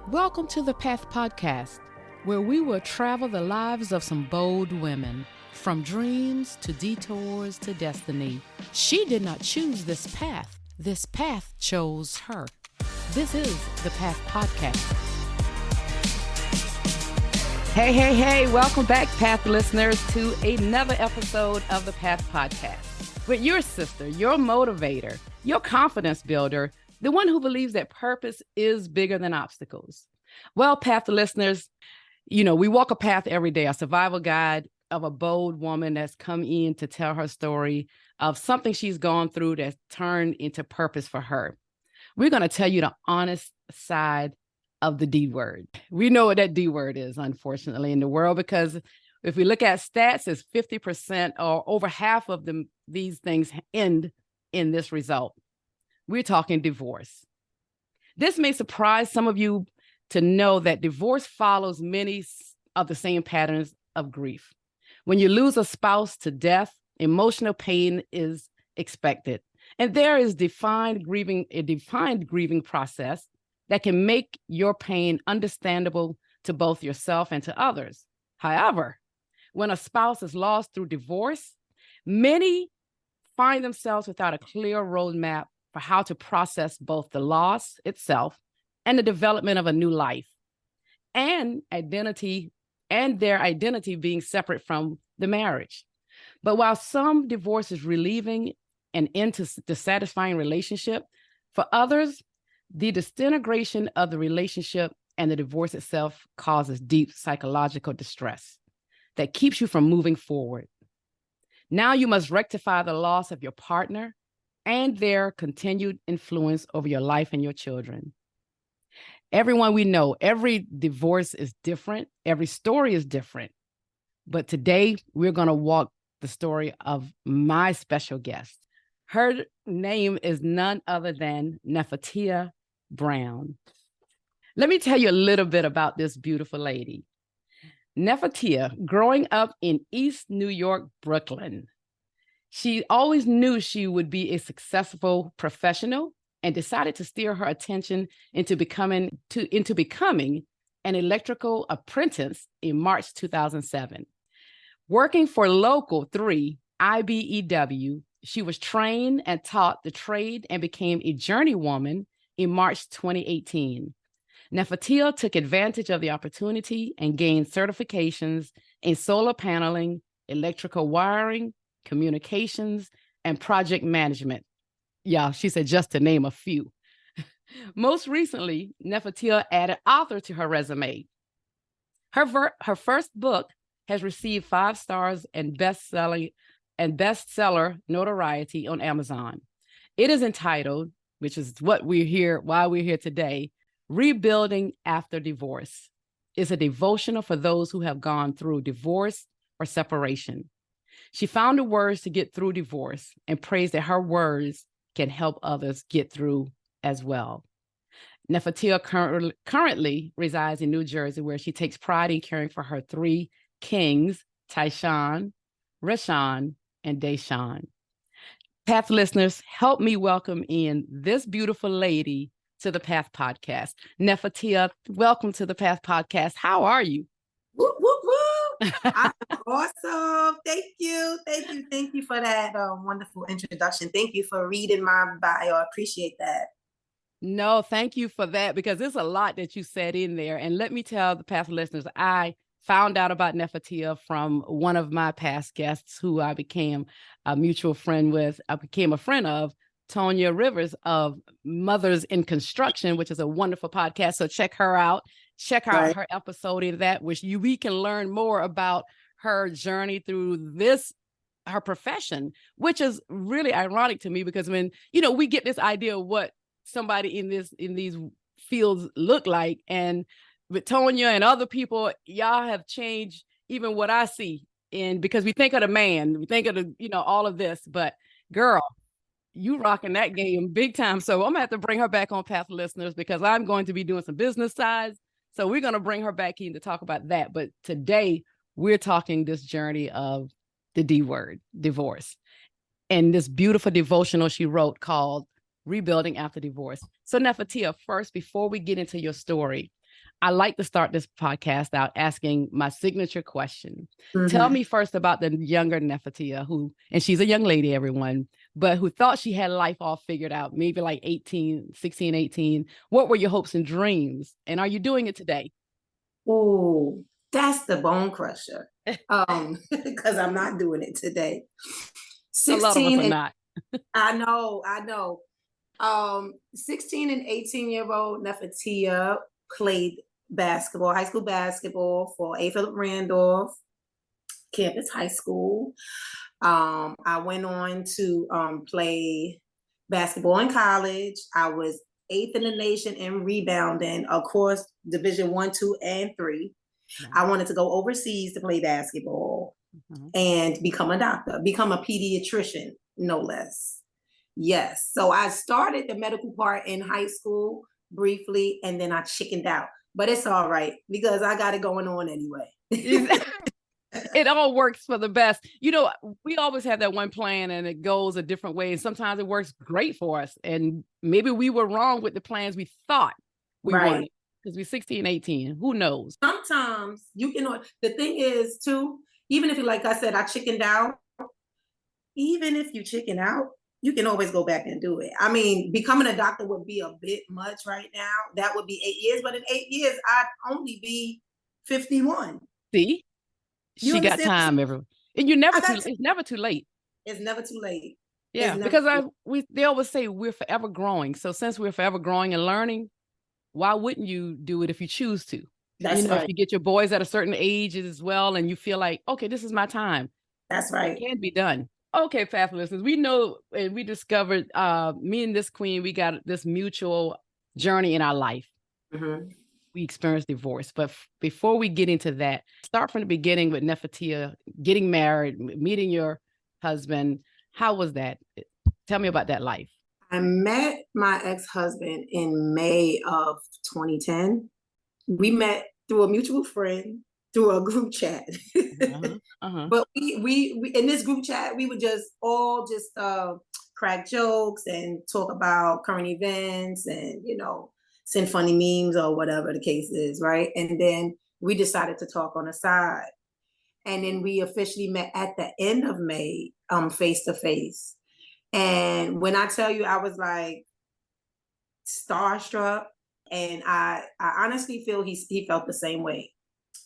Welcome to the Path Podcast, where we will travel the lives of some bold women, from dreams to detours to destiny. She did not choose this path chose her. This is the Path Podcast. Hey, welcome back, Path listeners, to another episode of the Path Podcast with your sister, your motivator, your confidence builder, the one who believes that purpose is bigger than obstacles. Well, Path listeners, we walk a path every day, a survival guide of a bold woman that's come in to tell her story of something she's gone through that's turned into purpose for her. We're going to tell you the honest side of the D word. We know what that D word is, unfortunately, in the world, because if we look at stats, it's 50% or over half of these things end in this result. We're talking divorce. This may surprise some of you to know that divorce follows many of the same patterns of grief. When you lose a spouse to death, emotional pain is expected. And there is a defined grieving process that can make your pain understandable to both yourself and to others. However, when a spouse is lost through divorce, many find themselves without a clear roadmap for how to process both the loss itself and the development of a new life, and their identity being separate from the marriage. But while some divorce is relieving and into the satisfying relationship, for others, the disintegration of the relationship and the divorce itself causes deep psychological distress that keeps you from moving forward. Now you must rectify the loss of your partner and their continued influence over your life and your children. Everyone we know, every divorce is different. Every story is different. But today we're going to walk the story of my special guest. Her name is none other than Nephetia Brown. Let me tell you a little bit about this beautiful lady. Nephetia, growing up in East New York, Brooklyn, she always knew she would be a successful professional and decided to steer her attention into becoming an electrical apprentice in March 2007. Working for Local 3 IBEW, she was trained and taught the trade and became a journeywoman in March 2018. Nephetia took advantage of the opportunity and gained certifications in solar paneling, electrical wiring, communications, and project management. Yeah, she said just to name a few. Most recently, Nephetia added author to her resume. Her first book has received 5 stars and bestseller notoriety on Amazon. It is entitled, which is why we're here today, Rebuilding After Divorce. It's a devotional for those who have gone through divorce or separation. She found the words to get through divorce and prays that her words can help others get through as well. Nephetia currently resides in New Jersey, where she takes pride in caring for her 3 kings, Tyshawn, Rashawn, and Deshawn. Path listeners, help me welcome in this beautiful lady to the Path Podcast. Nephetia, welcome to the Path Podcast. How are you? Whoop, whoop, whoop. I'm awesome. Thank you for that wonderful introduction. Thank you for reading my bio. I appreciate that. No, thank you for that, because there's a lot that you said in there. And let me tell the Path listeners, I found out about Nephetia from one of my past guests who I became a mutual friend with. I became a friend of Tonya Rivers of Mothers in Construction, which is a wonderful podcast. So check her out. Check out her episode of that, which we can learn more about her journey through her profession, which is really ironic to me, because when, we get this idea of what somebody in these fields look like. And with Tonya and other people, y'all have changed even what I see. And because we think of the man, we think of all of this, but girl, you rocking that game big time. So I'm gonna have to bring her back on, Path listeners, because I'm going to be doing some business sides. So we're going to bring her back in to talk about that. But today we're talking this journey of the D word, divorce, and this beautiful devotional she wrote called Rebuilding After Divorce. So Nephetia, first, before we get into your story, I like to start this podcast out asking my signature question. Tell Mhm. me first about the younger Nephetia and she's a young lady, everyone, but who thought she had life all figured out, maybe like 16, 18. What were your hopes and dreams? And are you doing it today? Oh, that's the bone crusher. Because I'm not doing it today. A lot of us 16 are and not. I know. 16 and 18-year-old Nephetia played basketball, high school basketball for A. Philip Randolph Campus High School. I went on to play basketball in college. I was eighth in the nation in rebounding, of course, Division 1, 2, and 3. Nice. I wanted to go overseas to play basketball and become a doctor, become a pediatrician, no less. Yes. So I started the medical part in high school briefly, and then I chickened out. But it's all right because I got it going on anyway. It all works for the best. You know, we always have that one plan and it goes a different way. And sometimes it works great for us. And maybe we were wrong with the plans we thought we wanted because we're 16, 18. Who knows? Sometimes you can, the thing is too, even if you, like I said, I chickened out, even if you chicken out, you can always go back and do it. I mean, becoming a doctor would be a bit much right now. That would be 8 years, but in 8 years, I'd only be 51. See? You She got time, everyone. And it's never too late. It's never too late. Yeah, because they always say we're forever growing. So since we're forever growing and learning, why wouldn't you do it if you choose to? That's right. If you get your boys at a certain age as well, and you feel like, okay, this is my time. That's right. It can be done. Okay, Path listeners, we know and we discovered, me and this queen, we got this mutual journey in our life. Mm-hmm. We experienced divorce. But before we get into that, start from the beginning with Nephetia, getting married, meeting your husband. How was that? Tell me about that life. I met my ex-husband in May of 2010. We met through a mutual friend, through a group chat. But we in this group chat, we would just all crack jokes and talk about current events and, send funny memes or whatever the case is, right? And then we decided to talk on the side. And then we officially met at the end of May, face to face. And when I tell you, I was like starstruck, and I honestly feel he felt the same way.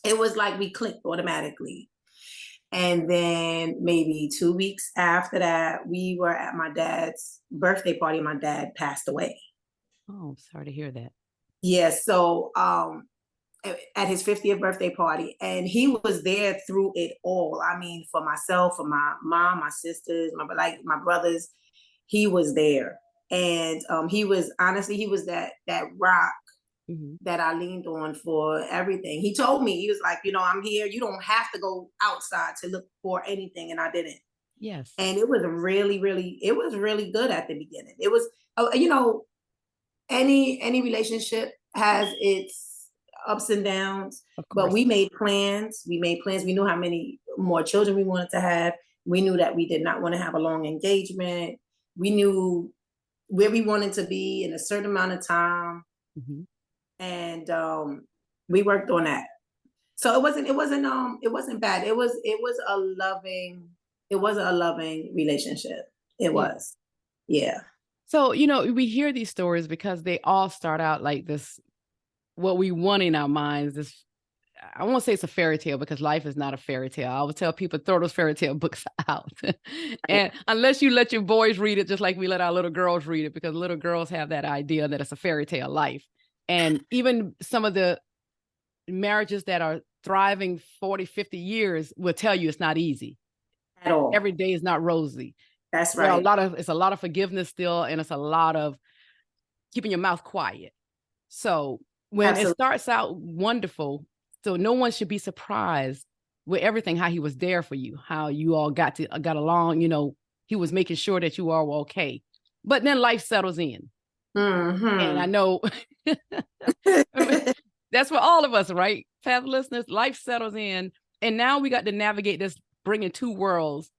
It was like we clicked automatically. And then maybe 2 weeks after that, we were at my dad's birthday party. My dad passed away. Oh, sorry to hear that. Yeah. So at his 50th birthday party, and he was there through it all. I mean, for myself, for my mom, my sisters, my brothers, he was there. And he was that rock that I leaned on for everything. He told me, he was like, I'm here. You don't have to go outside to look for anything. And I didn't. Yes. And it was really, really good at the beginning. It was, any relationship has its ups and downs, but we made plans. We knew how many more children we wanted to have. We knew that we did not want to have a long engagement. We knew where we wanted to be in a certain amount of time. And we worked on that. So it wasn't bad. It was a loving relationship. It was. Yeah. So, we hear these stories because they all start out like this, what we want in our minds. This, I won't say it's a fairy tale because life is not a fairy tale. I would tell people, throw those fairy tale books out. And unless you let your boys read it, just like we let our little girls read it, because little girls have that idea that it's a fairy tale life. And even some of the marriages that are thriving 40, 50 years will tell you it's not easy. At all. Every day is not rosy. That's right. It's a lot of forgiveness still, and it's a lot of keeping your mouth quiet. So when it starts out wonderful, so no one should be surprised with everything, how he was there for you, how you all got along, he was making sure that you all were okay. But then life settles in. And I know that's for all of us, right? Path listeners, life settles in. And now we got to navigate this, bringing two worlds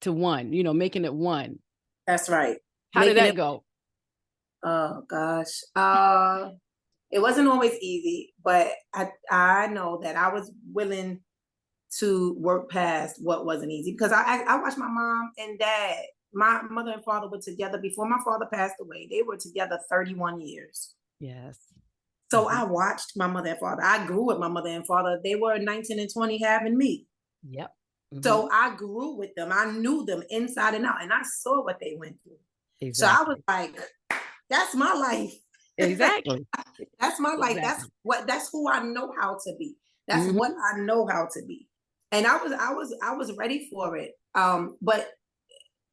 to one, making it one. That's right. How did that go? Oh gosh. It wasn't always easy, but I know that I was willing to work past what wasn't easy, because I watched my mom and dad. My mother and father were together before my father passed away. They were together 31 years. Yes. So I watched my mother and father. I grew with my mother and father. They were 19 and 20 having me. Yep. So I grew with them. I knew them inside and out, and I saw what they went through. Exactly. So I was like, that's my life. Exactly. That's my life. Exactly. That's who I know how to be. That's what I know how to be. And I was ready for it. But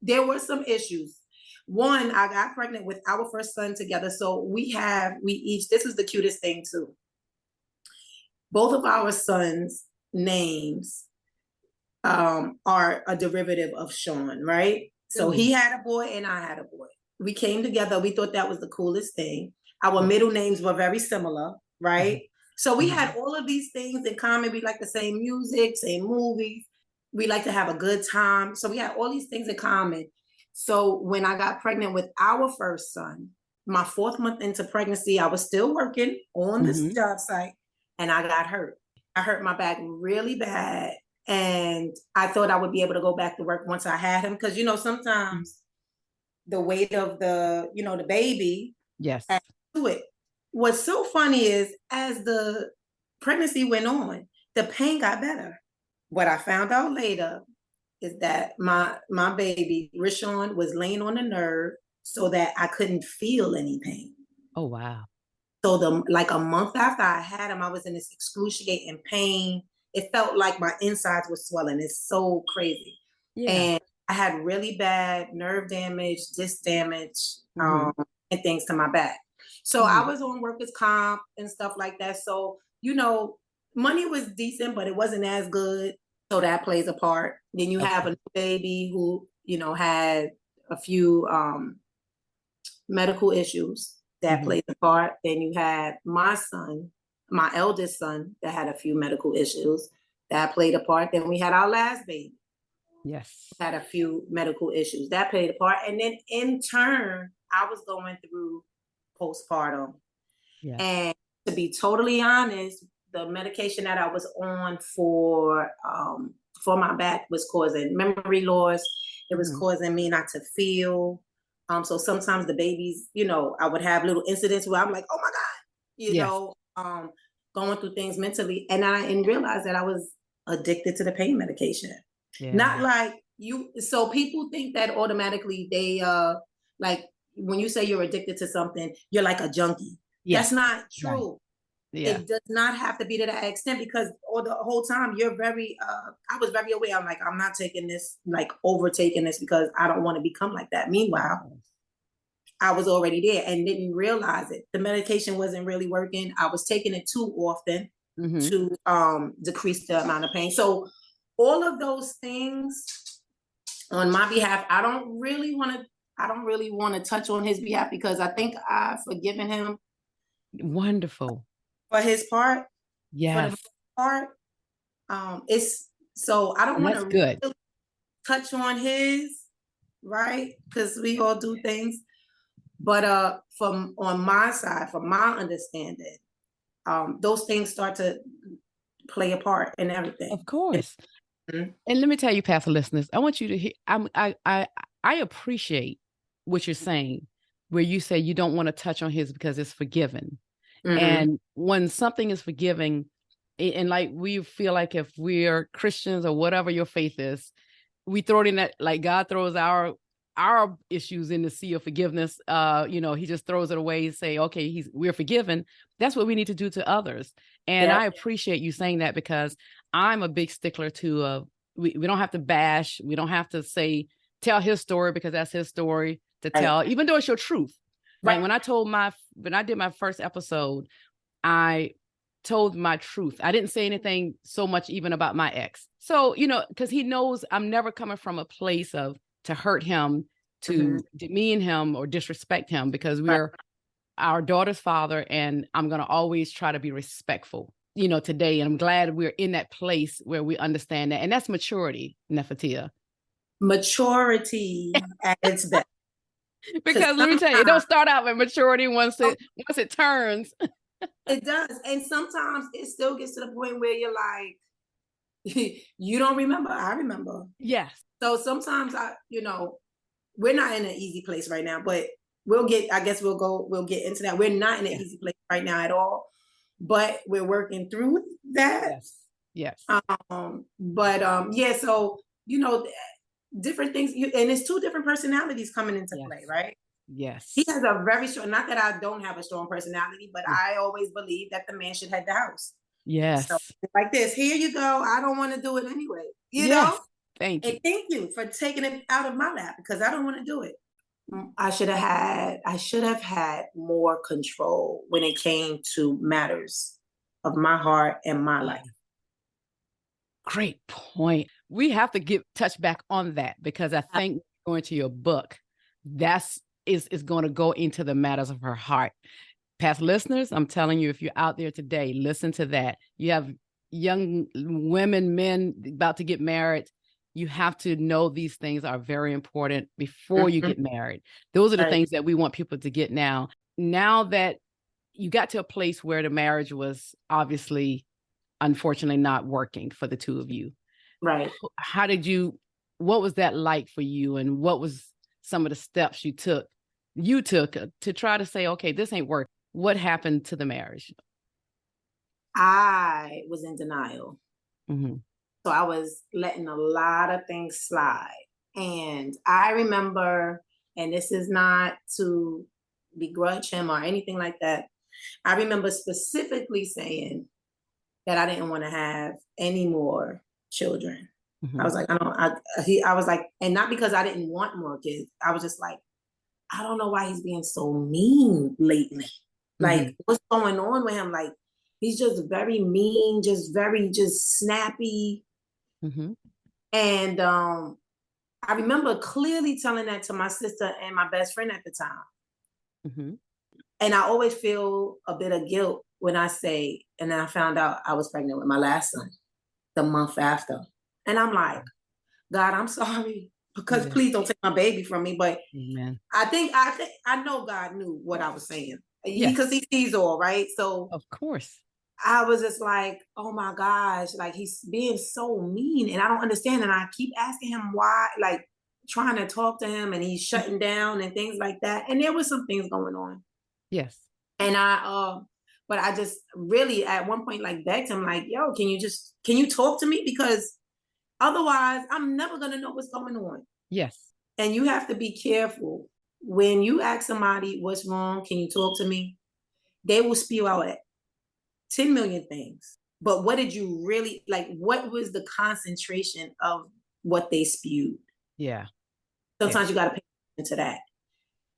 there were some issues. One, I got pregnant with our first son together. So we each, this is the cutest thing too. Both of our sons' names are a derivative of Sean, right? So he had a boy and I had a boy. We came together. We thought that was the coolest thing. Our middle names were very similar, right? So we had all of these things in common. We like the same music, same movies. We like to have a good time. So we had all these things in common. So when I got pregnant with our first son, my 4th month into pregnancy, I was still working on this job site and I got hurt. I hurt my back really bad. And I thought I would be able to go back to work once I had him. Because, sometimes the weight of the baby. Yes. To it. What's so funny is as the pregnancy went on, the pain got better. What I found out later is that my baby, Rishon, was laying on a nerve so that I couldn't feel any pain. Oh, wow. So like a month after I had him, I was in this excruciating pain. It felt like my insides were swelling. It's so crazy. Yeah. And I had really bad nerve damage, disc damage, and things to my back. So I was on workers' comp and stuff like that. So, money was decent, but it wasn't as good. So that plays a part. Then you have a new baby who, had a few medical issues. That plays a part. Then you had my son, my eldest son, that had a few medical issues. That played a part. Then we had our last baby. Yes. Had a few medical issues. That played a part. And then in turn, I was going through postpartum. Yes. And to be totally honest, the medication that I was on for my back was causing memory loss. It was causing me not to feel. So sometimes the babies, I would have little incidents where I'm like, oh my God, going through things mentally. And I didn't realize that I was addicted to the pain medication. Yeah. Not like you. So people think that automatically they like when you say you're addicted to something, you're like a junkie. Yes. That's not true. Right. Yeah. It does not have to be to that extent, because the whole time you're very, I was very aware. I'm like, I'm not taking this, like overtaking this, because I don't want to become like that. Meanwhile, I was already there and didn't realize it. The medication wasn't really working. I was taking it too often to decrease the amount of pain. So all of those things on my behalf, I don't really want to touch on his behalf, because I think I've forgiven him. Wonderful. For his part. Yes. For the part. It's so I don't want to really touch on his, right? Because we all do things. But from on my side, from my understanding, those things start to play a part in everything. Of course. And let me tell you, Pastor listeners, I want you to hear. I appreciate what you're saying, where you say you don't want to touch on his because it's forgiven. And when something is forgiving, and like we feel like if we're Christians or whatever your faith is, we throw it in that, like God throws our issues in the sea of forgiveness. He just throws it away and say, okay, we're forgiven. That's what we need to do to others. And I appreciate you saying that, because I'm a big stickler to, we don't have to bash. We don't have to tell his story, because that's his story to tell, even though it's your truth. Right. Like when I did my first episode, I told my truth. I didn't say anything so much even about my ex. So, because he knows I'm never coming from a place to hurt him, to demean him or disrespect him, because we're our daughter's father, and I'm going to always try to be respectful, today. And I'm glad we're in that place where we understand that. And that's maturity, Nephetia. Maturity at its best. Because let me tell you, it don't start out with maturity once it turns. It does. And sometimes it still gets to the point where you're like, you don't remember. I remember. Yes. So sometimes we're not in an easy place right now, but we'll get into that. We're not in an easy place right now at all, but we're working through that. Yes. So, different things. And it's two different personalities coming into play, right? Yes. He has a very strong, not that I don't have a strong personality, but I always believe that the man should head the house. Yes. So like this, here you go. I don't want to do it anyway. You know? Thank you. And thank you for taking it out of my lap because I don't want to do it. I should have had more control when it came to matters of my heart and my life. Great point. We have to touch back on that because I think going to your book, is going to go into the matters of her heart. Past listeners, I'm telling you, if you're out there today, listen to that. You have young women, men about to get married. You have to know these things are very important before you get married. Those are the things that we want people to get now. Now that you got to a place where the marriage was obviously, unfortunately, not working for the two of you. Right. What was that like for you? And what was some of the steps you took to try to say, okay, this ain't working? What happened to the marriage? I was in denial. Mm-hmm. So I was letting a lot of things slide. And I remember, and this is not to begrudge him or anything like that, I remember specifically saying that I didn't want to have any more children. Mm-hmm. I was like, I was like, and not because I didn't want more kids. I was just like, I don't know why he's being so mean lately. Like, what's going on with him? Like, he's just very mean, just snappy. Mm-hmm. And I remember clearly telling that to my sister and my best friend at the time. Mm-hmm. And I always feel a bit of guilt when I say, and then I found out I was pregnant with my last son the month after. And I'm like, God, I'm sorry. Because please don't take my baby from me. But I know God knew what I was saying. Because he sees all, right? So of course. I was just like, oh my gosh, like he's being so mean. And I don't understand. And I keep asking him why, like trying to talk to him and he's shutting down and things like that. And there was some things going on. Yes. And but I just really at one point like begged him, like, yo, can you talk to me? Because otherwise I'm never gonna know what's going on. Yes. And you have to be careful. When you ask somebody what's wrong, can you talk to me? They will spew out 10 million things. But what did you really, like, what was the concentration of what they spewed? Yeah. Sometimes you got to pay attention to that.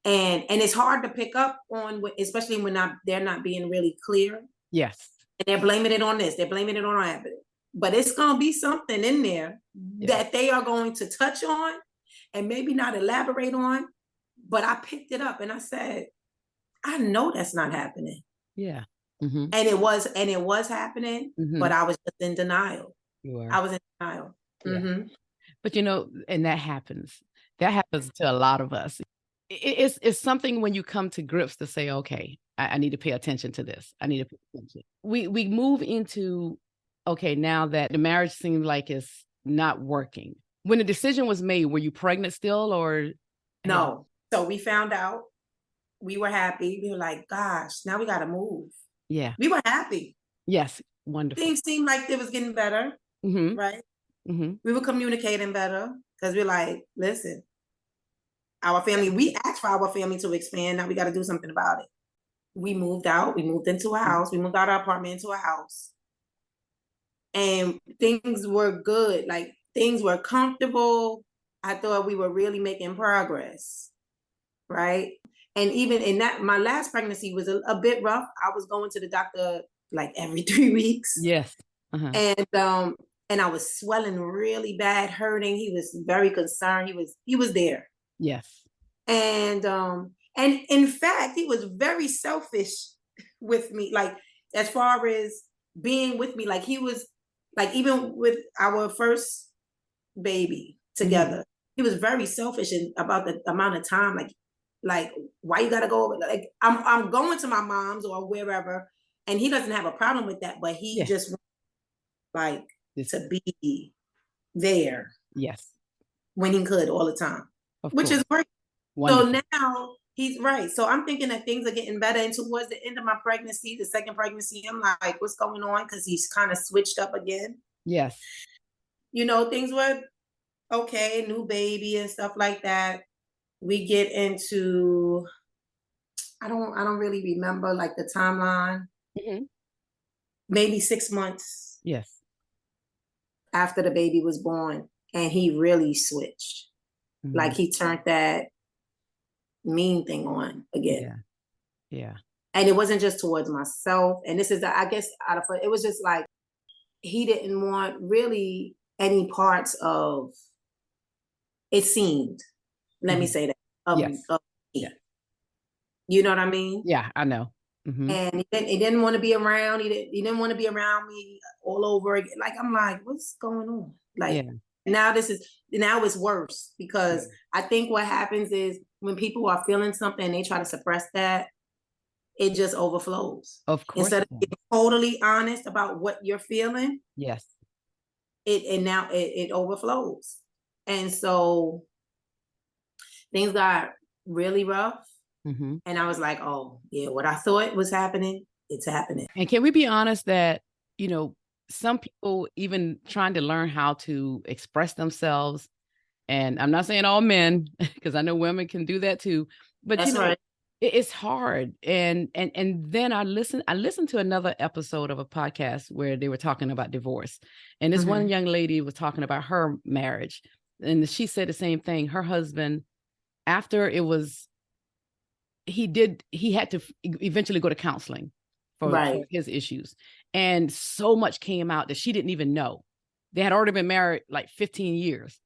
And it's hard to pick up on, especially when they're not being really clear. Yes. And they're blaming it on this. They're blaming it on that. But it's going to be something in there that they are going to touch on and maybe not elaborate on. But I picked it up and I said, I know that's not happening. Yeah. Mm-hmm. And it was happening, but I was just in denial. I was in denial. Yeah. Mm-hmm. But and that happens. That happens to a lot of us. It's something when you come to grips to say, okay, I need to pay attention to this. I need to pay attention. We move into, okay, now that the marriage seems like it's not working. When the decision was made, were you pregnant still or? No. So we found out, we were happy. We were like, gosh, now we got to move. Yeah. We were happy. Yes. Wonderful. Things seemed like it was getting better. Mm-hmm. Right. Mm-hmm. We were communicating better because we're like, listen, our family, we asked for our family to expand. Now we got to do something about it. We moved out. We moved into a house. We moved out of our apartment into a house. And things were good. Like things were comfortable. I thought we were really making progress. Right. And even in that, my last pregnancy was a bit rough. I was going to the doctor like every 3 weeks. Yes. Uh-huh. And I was swelling really bad, hurting. He was very concerned. He was there. Yes. And in fact, he was very selfish with me. Like as far as being with me, like he was like, even with our first baby together, he was very selfish about the amount of time, like why you gotta go over? Like I'm going to my mom's or wherever, And he doesn't have a problem with that, but he just like to be there. Yes. When he could all the time, which is great. Wonderful. So now he's right. So I'm thinking that things are getting better. And towards the end of my pregnancy, the second pregnancy, I'm like, what's going on? Because he's kind of switched up again. Yes. You know, things were okay, new baby and stuff like that. We get into, I don't really remember like the timeline. Mm-hmm. Maybe 6 months. Yes. After the baby was born, and he really switched. Mm-hmm. Like he turned that mean thing on again. Yeah. And it wasn't just towards myself. And this is, I guess, it was just like he didn't want really any parts of. It seemed. Let me say that. Of me. You know what I mean? Yeah, I know. Mm-hmm. And he didn't want to be around. He didn't want to be around me all over again. Like I'm like, what's going on? Like now it's worse because I think what happens is when people are feeling something and they try to suppress that, it just overflows. Of course. Instead of being totally honest about what you're feeling. Yes. It overflows. And so things got really rough. Mm-hmm. And I was like, oh, yeah, what I thought was happening, it's happening. And can we be honest that, some people even trying to learn how to express themselves, and I'm not saying all men, because I know women can do that too, but That's right. It's hard. And then I listened to another episode of a podcast where they were talking about divorce. And this one young lady was talking about her marriage. And she said the same thing. Her husband, after it was, he had to eventually go to counseling for his issues. And so much came out that she didn't even know. They had already been married like 15 years.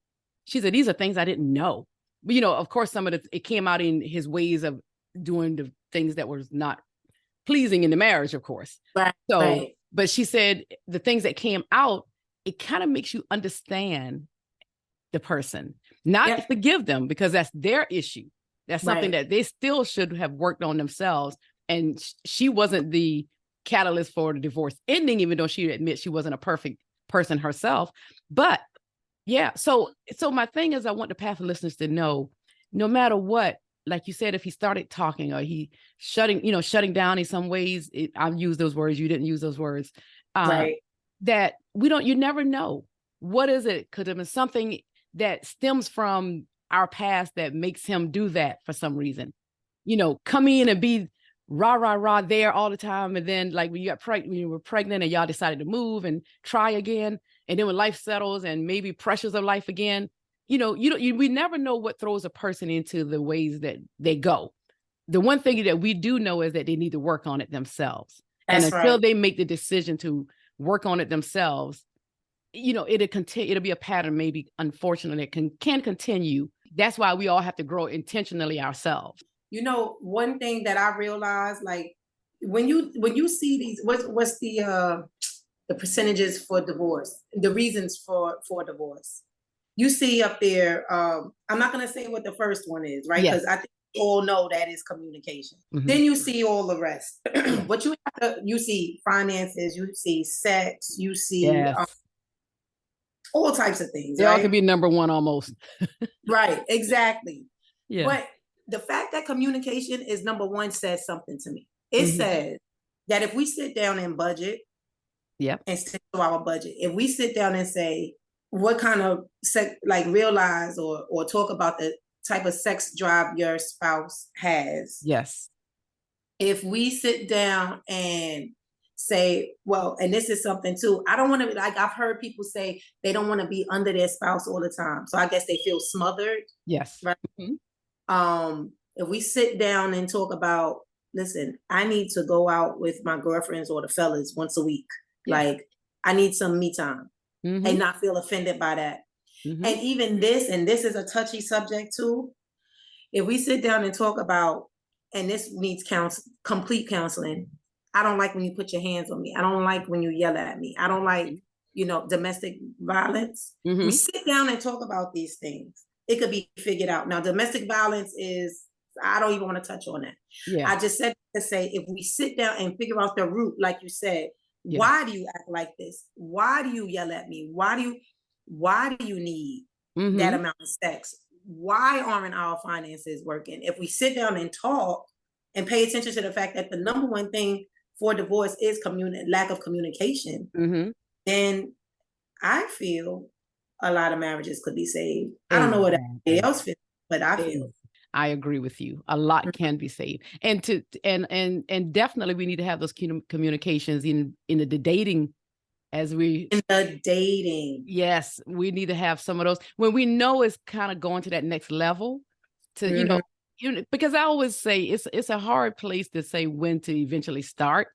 She said, these are things I didn't know. But, of course, some of it came out in his ways of doing the things that was not pleasing in the marriage, of course. But she said the things that came out, it kind of makes you understand the person, not to forgive them because that's their issue. That's something that they still should have worked on themselves. And she wasn't the catalyst for the divorce ending, even though she admits she wasn't a perfect person herself. But so my thing is, I want the Path listeners to know, no matter what, like you said, if he started talking or he shutting down in some ways, I've used those words, you didn't use those words, that you never know. What is it? Could have been something that stems from our past that makes him do that for some reason. Come in and be rah there all the time. And then like when you were pregnant and y'all decided to move and try again. And then when life settles and maybe pressures of life again, we never know what throws a person into the ways that they go. The one thing that we do know is that they need to work on it themselves. And until they make the decision to work on it themselves, it'll be a pattern, maybe, unfortunately, that can continue. That's why we all have to grow intentionally ourselves. One thing that I realized, like when you see these, what's the percentages for divorce, the reasons for divorce, you see up there, I'm not going to say what the first one is, right? Because I think we all know that is communication. Mm-hmm. Then you see all the rest. But you see finances, you see sex, you see all types of things. They all can be number one almost. Right, exactly. Yeah. But the fact that communication is number one says something to me. It says that if we sit down and budget, and stick to our budget, if we sit down and say what kind of sex, like realize or talk about the type of sex drive your spouse has. Yes. If we sit down and say, well, and this is something too, I don't want to, like I've heard people say they don't want to be under their spouse all the time. So I guess they feel smothered. Yes. Right. Mm-hmm. If we sit down and talk about, listen, I need to go out with my girlfriends or the fellas once a week. Yeah. Like I need some me time and not feel offended by that. Mm-hmm. And even this is a touchy subject too. If we sit down and talk about, and this needs complete counseling. I don't like when you put your hands on me. I don't like when you yell at me. I don't like, domestic violence. Mm-hmm. We sit down and talk about these things. It could be figured out. Now, domestic violence is, I don't even want to touch on that. Yeah. I just said to say, if we sit down and figure out the root, like you said, why do you act like this? Why do you yell at me? Why do you need that amount of sex? Why aren't our finances working? If we sit down and talk and pay attention to the fact that the number one thing for divorce is lack of communication, then I feel a lot of marriages could be saved. I don't know what everybody else feels, but I feel. I agree with you. A lot can be saved, and definitely we need to have those communications in the dating. Yes, we need to have some of those when we know it's kind of going to that next level. To because I always say it's a hard place to say when to eventually start.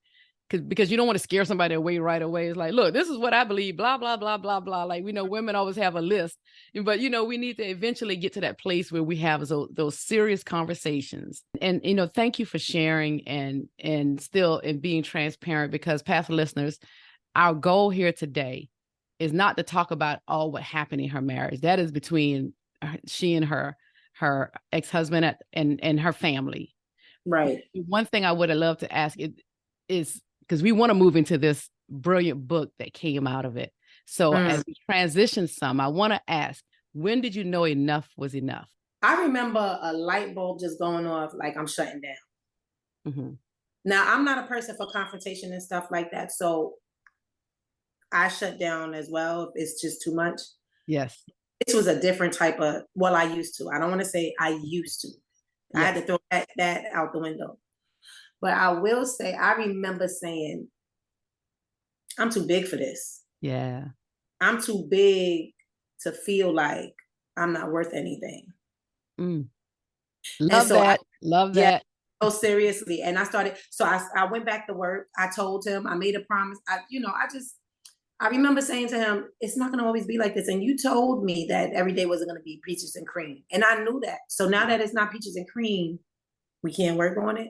Because you don't want to scare somebody away right away. It's like, look, this is what I believe, blah, blah, blah, blah, blah. Like, we know women always have a list, but, we need to eventually get to that place where we have those serious conversations. And, thank you for sharing and being transparent, because past listeners, our goal here today is not to talk about all what happened in her marriage. That is between she and her ex-husband and her family. Right. One thing I would have loved to ask is, because we want to move into this brilliant book that came out of it. So as we transition some, I want to ask, when did you know enough was enough? I remember a light bulb just going off, like I'm shutting down. Now, I'm not a person for confrontation and stuff like that. So I shut down as well. It's just too much. Yes. This was a different type of, I used to. I don't want to say I used to. Yes. I had to throw that out the window. But I will say, I remember saying, I'm too big for this. Yeah. I'm too big to feel like I'm not worth anything. Love that. Love that. Oh, seriously. And I started, so I went back to work. I told him, I made a promise. I remember saying to him, it's not going to always be like this. And you told me that every day wasn't going to be peaches and cream. And I knew that. So now that it's not peaches and cream, we can't work on it.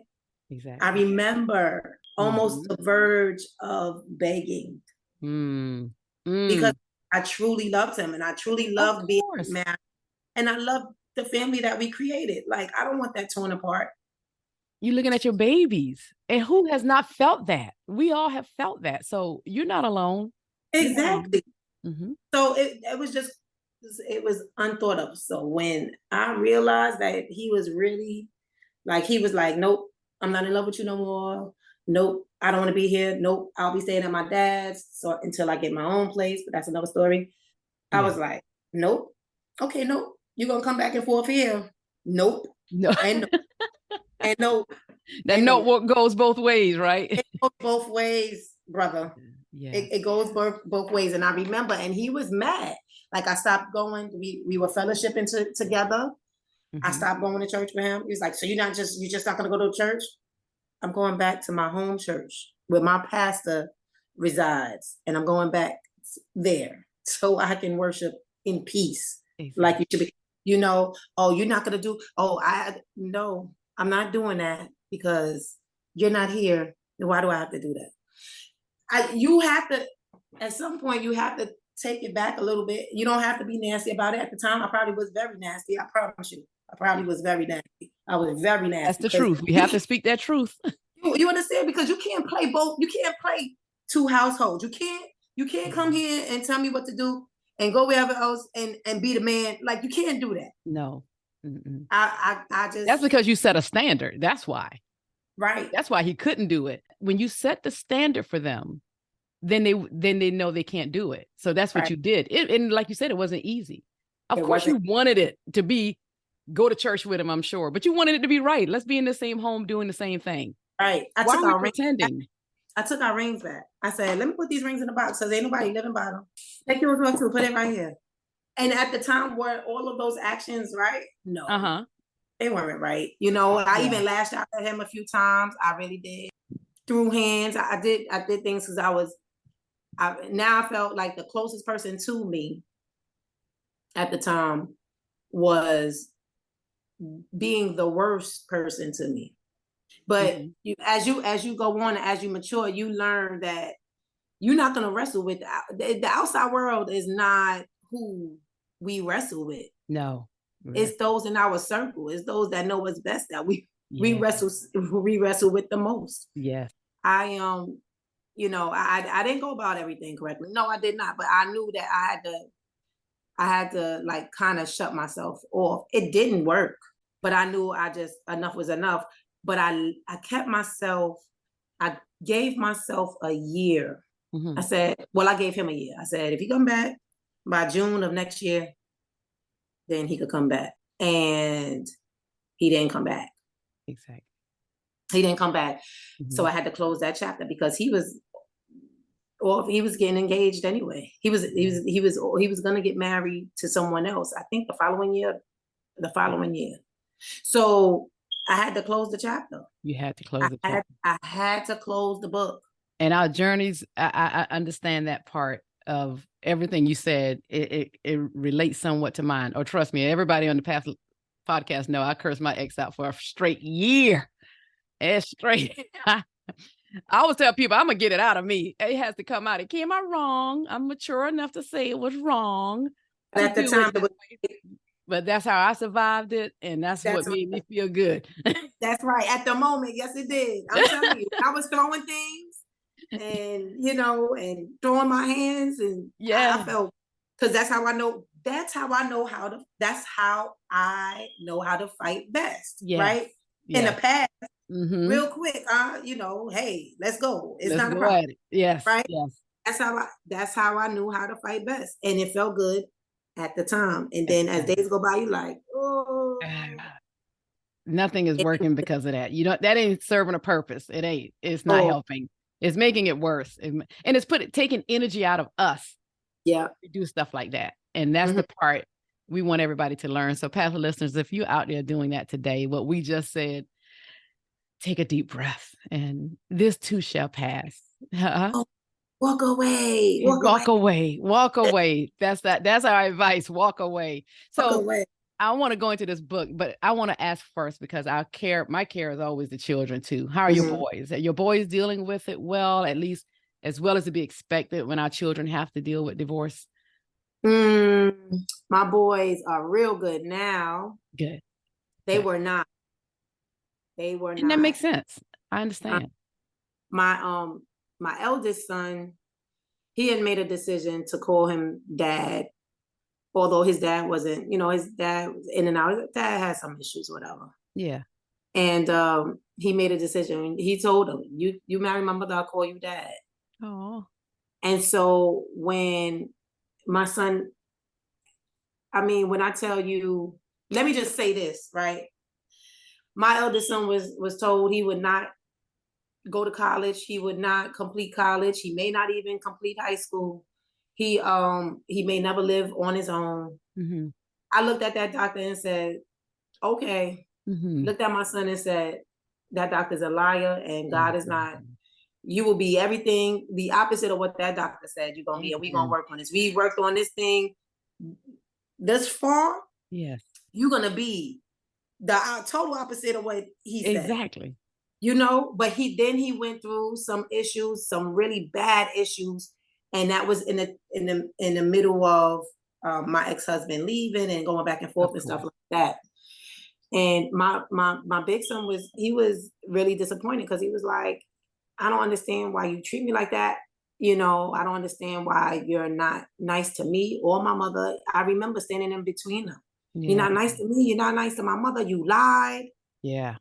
Exactly. I remember almost the verge of begging because I truly loved him and I truly loved being married. And I loved the family that we created. Like, I don't want that torn apart. You're looking at your babies, and who has not felt that? We all have felt that. So you're not alone. Exactly. So it was unthought of. So when I realized that he was really he was like, nope, I'm not in love with you no more. Nope, I don't want to be here. Nope, I'll be staying at my dad's until I get my own place. But that's another story. I was like, nope. Okay, nope. You're going to come back and forth here. Nope. No. And no. That note goes both ways, right? It goes both ways, brother. Yeah. It goes both ways. And I remember, and he was mad. Like, I stopped going. We were fellowshipping together. I stopped going to church with him. He was like, so you're just not going to go to church? I'm going back to my home church where my pastor resides. And I'm going back there so I can worship in peace. Exactly. Like you should be, oh, you're not going to do, no, I'm not doing that because you're not here. Then why do I have to do that? You have to, at some point, you have to take it back a little bit. You don't have to be nasty about it. At the time, I probably was very nasty. I promise you. I probably was very nasty. I was very nasty. That's the truth. We have to speak that truth. You understand? Because you can't play both. You can't play two households. You can't come here and tell me what to do and go wherever else and be the man. Like, you can't do that. No. I just. That's because you set a standard. That's why. Right. That's why he couldn't do it. When you set the standard for them, then they know they can't do it. So that's what you did. And like you said, it wasn't easy. Of course, you wanted it to be go to church with him, I'm sure, but you wanted it to be right. Let's be in the same home doing the same thing. Right. Why are we pretending? I took our rings back. I said, let me put these rings in the box because ain't nobody living by them. Take yours off too. Put it right here. And at the time, were all of those actions right? No. They weren't right. I even lashed out at him a few times. I really did. Threw hands. I did things because I felt like the closest person to me at the time was being the worst person to me. But as you go on, as you mature, you learn that you're not going to wrestle with the outside world is not who we wrestle with. No. It's those in our circle. It's those that know what's best that we we wrestle with the most. Yes. I I didn't go about everything correctly. No, I did not. But I knew that I had to like kind of shut myself off. It didn't work, but I knew enough was enough. But I kept myself, I gave myself a year. I said, I gave him a year. I said, if he come back by June of next year, then he could come back. And he didn't come back. Exactly. He didn't come back. So I had to close that chapter because he was getting engaged anyway. He was going to get married to someone else. I think the following year. So I had to close the chapter. You had to close the chapter. I had to close the book. And our journeys, I understand that part of everything you said. It relates somewhat to mine. Or trust me, everybody on the Path podcast know I cursed my ex out for a straight year. It's straight. I always tell people I'm gonna get it out of me. It has to come out. Am I wrong? I'm mature enough to say it was wrong. At the time, but that's how I survived it, and that's what made me feel good. That's right. At the moment, yes, it did. I'm telling you, I was throwing things, and and throwing my hands, and I felt, because that's how I know. That's how I know how to. That's how I know how to fight best. Yes. Right. Yes. In the past. Real quick, hey, let's go. It's not a problem. Yes. Right. Yes. That's how I knew how to fight best. And it felt good at the time. And then as days go by, you like, oh, nothing is working because of that. That ain't serving a purpose. It ain't. It's not helping. It's making it worse. And it's taking energy out of us. Yeah. To do stuff like that. And that's the part we want everybody to learn. So Path listeners, if you're out there doing that today, what we just said, take a deep breath, and this too shall pass. Walk away. Walk away. That's our advice. Walk away. So walk away. I want to go into this book, but I want to ask first, because my care is always the children too. How are your boys? Are your boys dealing with it well, at least as well as to be expected when our children have to deal with divorce? My boys are real good now. Good. They were not. And that makes sense. I understand. My eldest son, he had made a decision to call him dad, although his dad wasn't, his dad was in and out. His dad had some issues, whatever. Yeah. And he made a decision. He told him, you marry my mother, I'll call you dad. Oh. And so when my son, when I tell you, let me just say this, right? My eldest son was told he would not go to college. He would not complete college. He may not even complete high school. He may never live on his own. I looked at that doctor and said, okay. Looked at my son and said, that doctor's a liar, and God is not. You will be everything the opposite of what that doctor said you're going to be, and we're going to work on this. We worked on this thing this far. Yes. You're going to be the total opposite of what he said. Exactly. But he went through some issues, some really bad issues, and that was in the middle of my ex-husband leaving and going back and forth and stuff like that. And my big son was really disappointed, because he was like, I don't understand why you treat me like that. I don't understand why you're not nice to me or my mother. I remember standing in between them. Yeah. You're not nice to me. You're not nice to my mother. You lied. Yeah.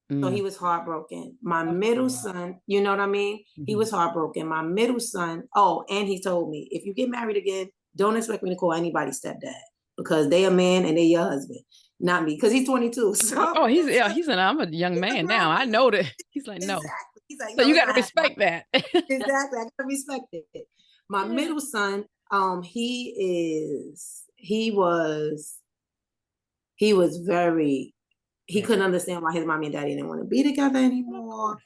So he was heartbroken. My middle son, you know what I mean? He was heartbroken. My middle son, and he told me, if you get married again, don't expect me to call anybody stepdad, because they a man and they your husband, not me, because he's 22. So I'm a young man now. I know that. He's like, no. Exactly. He's like, so you got to respect that. Exactly. I got to respect it. My middle son, he couldn't understand why his mommy and daddy didn't want to be together anymore.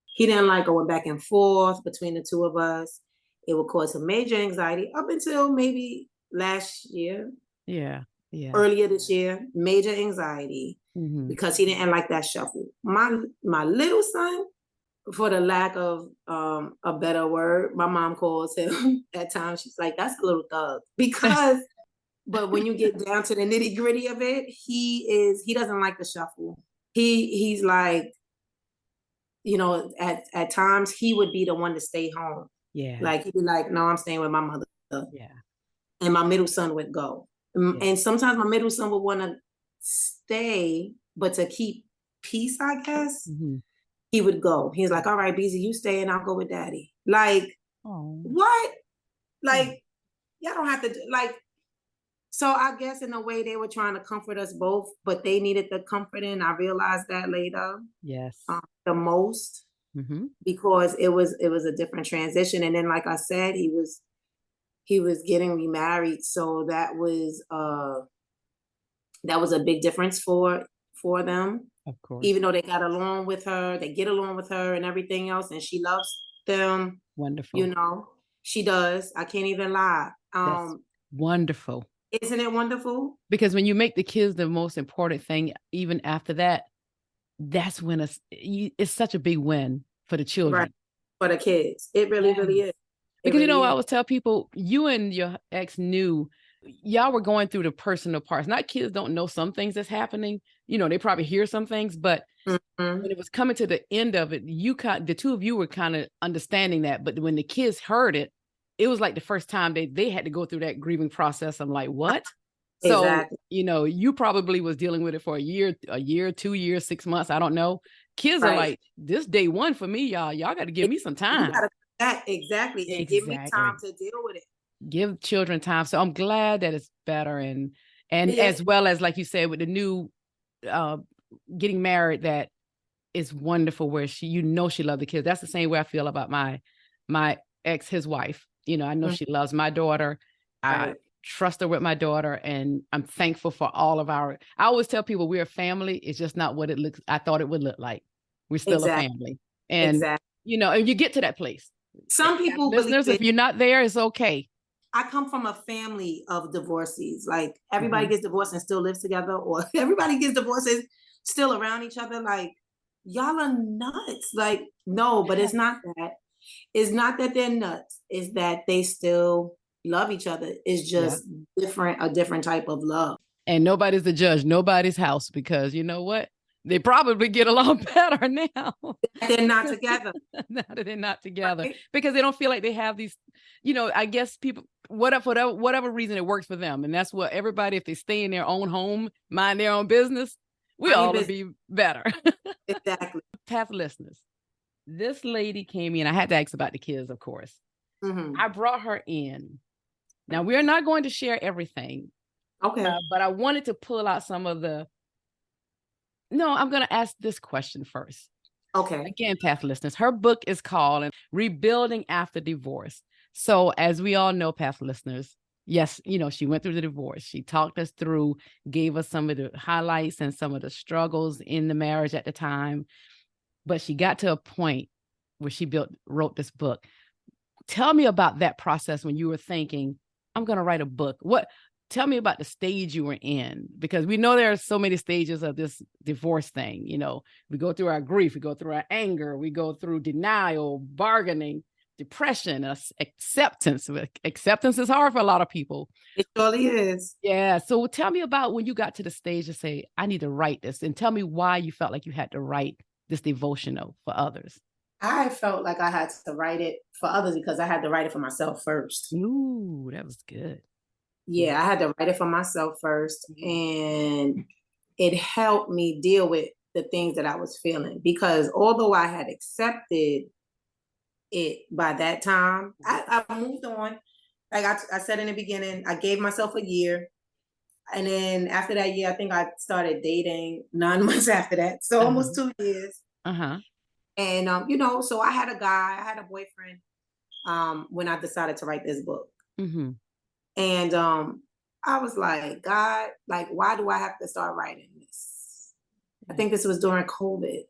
He didn't like going back and forth between the two of us. It would cause him major anxiety up until maybe last year. Yeah. Earlier this year, major anxiety, because he didn't like that shuffle. My little son, for the lack of a better word, my mom calls him at times. She's like, that's a little thug, because but when you get down to the nitty gritty of it, he doesn't like the shuffle. he's like, at times he would be the one to stay home. Yeah. Like he'd be like, no, I'm staying with my mother. Yeah. And my middle son would go. Yeah. And sometimes my middle son would want to stay, but to keep peace, I guess, he would go. He's like, all right, BZ, you stay and I'll go with daddy. Like, what? Like, y'all don't have to so I guess in a way they were trying to comfort us both, but they needed the comforting. I realized that later. Yes. The most, because it was a different transition. And then, like I said, he was getting remarried. So that was a big difference for them. Of course. Even though they got along with her, they get along with her and everything else, and she loves them. Wonderful. She does. I can't even lie. That's wonderful. Isn't it wonderful? Because when you make the kids the most important thing, even after that, that's when it's such a big win for the children. Right. For the kids. It really, really is. Because, I always tell people, you and your ex knew y'all were going through the personal parts. Not kids don't know some things that's happening. They probably hear some things, but when it was coming to the end of it, the two of you were kind of understanding that. But when the kids heard it, it was like the first time they had to go through that grieving process. I'm like, what? Exactly. So, you probably was dealing with it for a year, 2 years, 6 months. I don't know. Kids are like, this day one for me, y'all. Y'all got to give me some time. Exactly. And give me time to deal with it. Give children time. So I'm glad that it's better. And as well as, like you said, with the new getting married, that is wonderful, where she loved the kids. That's the same way I feel about my ex, his wife. I know she loves my daughter. I trust her with my daughter, and I'm thankful for all of I always tell people we're a family. It's just not what I thought it would look like. We're still a family. And, and you get to that place. Some people, listeners, if you're not there, it's okay. I come from a family of divorcees. Like, everybody gets divorced and still lives together, or everybody gets divorced and still around each other. Like, y'all are nuts. Like, no, but it's not that. It's not that they're nuts. It's that they still love each other. It's just a different type of love. And nobody's the judge, nobody's house, because you know what? They probably get along better now. They're not together. Now that they're not together. Right. Because they don't feel like they have these, I guess people, whatever reason it works for them. And that's what everybody, if they stay in their own home, mind their own business, we all would be better. Exactly. Path listeners, this lady came in. I had to ask about the kids, of course. I brought her in. Now, we're not going to share everything. Okay. But I wanted to pull out some of I'm going to ask this question first. Okay. Again, Path listeners, her book is called Rebuilding After Divorce. So as we all know, Path listeners, yes, she went through the divorce. She talked us through, gave us some of the highlights and some of the struggles in the marriage at the time. But she got to a point where she wrote this book. Tell me about that process when you were thinking, I'm going to write a book. Tell me about the stage you were in, because we know there are so many stages of this divorce thing. We go through our grief, we go through our anger, we go through denial, bargaining, depression, acceptance. Acceptance is hard for a lot of people. It surely is. Yeah. So tell me about when you got to the stage to say, I need to write this, and tell me why you felt like you had to write this devotional for others. I felt like I had to write it for others because I had to write it for myself first. Ooh, that was good. Yeah, I had to write it for myself first, and it helped me deal with the things that I was feeling, because although I had accepted it by that time, I moved on. Like I said in the beginning, I gave myself a year, and then after that year, I think I started dating 9 months after that, so almost 2 years. And so I had a boyfriend when I decided to write this book. And I was like, God, like, why do I have to start writing this? I think this was during COVID.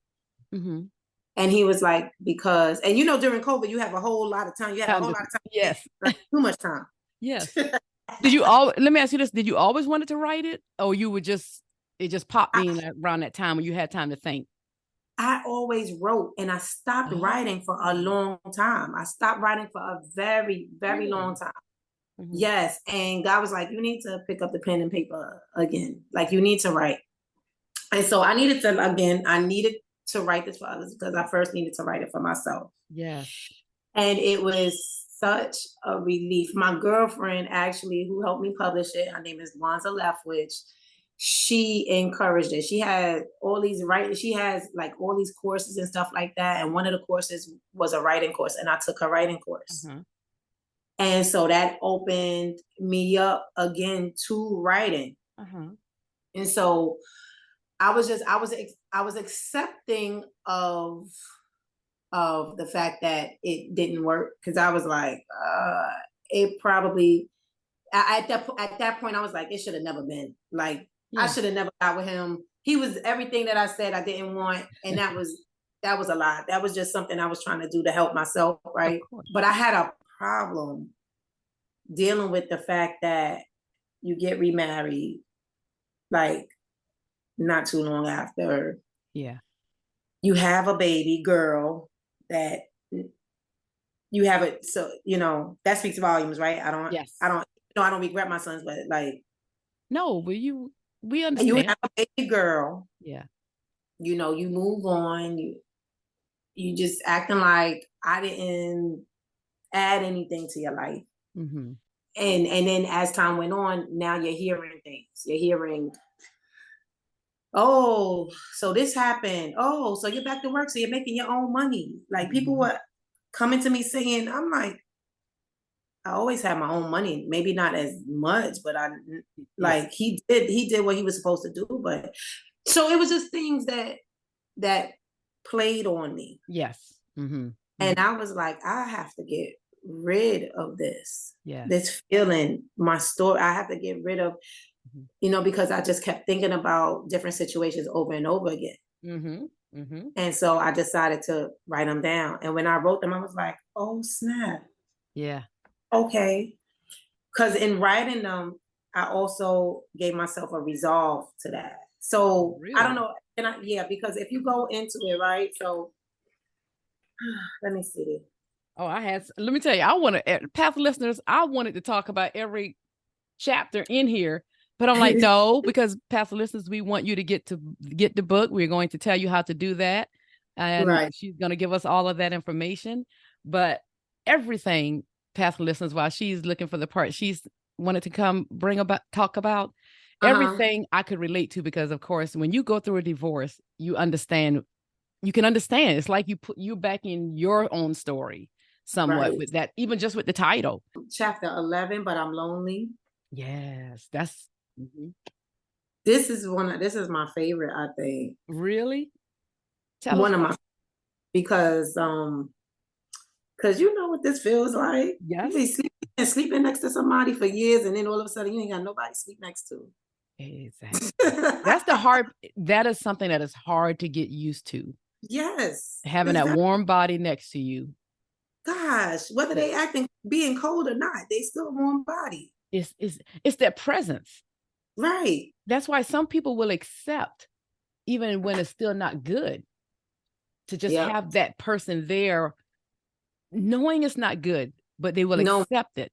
And he was like, because, and during COVID, you have a whole lot of time. You have a whole lot of time. Yes. Like, too much time. Yes. Let me ask you this. Did you always wanted to write it? Or it just popped in around that time when you had time to think? I always wrote, and I stopped writing for a long time. I stopped writing for a very, very long time. Yes. And God was like, you need to pick up the pen and paper again. Like, you need to write. And so I needed to write this for others because I first needed to write it for myself. Yes. And it was such a relief. My girlfriend actually, who helped me publish it, her name is Wanza Leftwich. She encouraged it. She has like all these courses and stuff like that. And one of the courses was a writing course, and I took her writing course. And so that opened me up again to writing. And so I was accepting of the fact that it didn't work, because I was like, it probably at that point I was like, it should have never been. Like, I should have never got with him. He was everything that I said I didn't want, and that was a lie. That was just something I was trying to do to help myself, right? But I had a problem dealing with the fact that you get remarried, like, not too long after. Yeah. You have a baby girl that you have it. So, that speaks volumes, right? I don't regret my sons, but like. No, but we understand. You have a baby girl. Yeah. You move on. You just acting like I didn't add anything to your life. Mm-hmm. And then as time went on, now you're hearing things. You're hearing, oh, so this happened. Oh, so you're back to work. So you're making your own money. Like, people were coming to me saying, I'm like, I always had my own money. Maybe not as much, but he did what he was supposed to do. But so it was just things that played on me. Yes. Mm-hmm. And I was like, I have to get rid of this. Yeah. This feeling, my story, I have to get rid of, because I just kept thinking about different situations over and over again. Mm-hmm. Mm-hmm. And so I decided to write them down. And when I wrote them, I was like, oh, snap. Yeah. Okay. Because in writing them, I also gave myself a resolve to that. So really? I don't know. Because if you go into it, right? So let me see. Oh, let me tell you, Path listeners, I wanted to talk about every chapter in here, but I'm like, no, because Path listeners, we want you to get the book. We're going to tell you how to do that. And she's going to give us all of that information. But everything, Path listeners, while she's looking for the part she's wanted to talk about, everything I could relate to, because of course, when you go through a divorce, you can understand. It's like you back in your own story somewhat with that, even just with the title. Chapter 11, But I'm Lonely. Yes, that's. Mm-hmm. This is my favorite, I think. Really? Because you know what this feels like. Yes. You be sleeping next to somebody for years, and then all of a sudden you ain't got nobody to sleep next to. Exactly. That is something that is hard to get used to. Yes. Having that warm body next to you. Gosh, whether they acting being cold or not, they still a warm body. It's that presence. Right. That's why some people will accept, even when it's still not good, to just have that person there, knowing it's not good, but they will accept it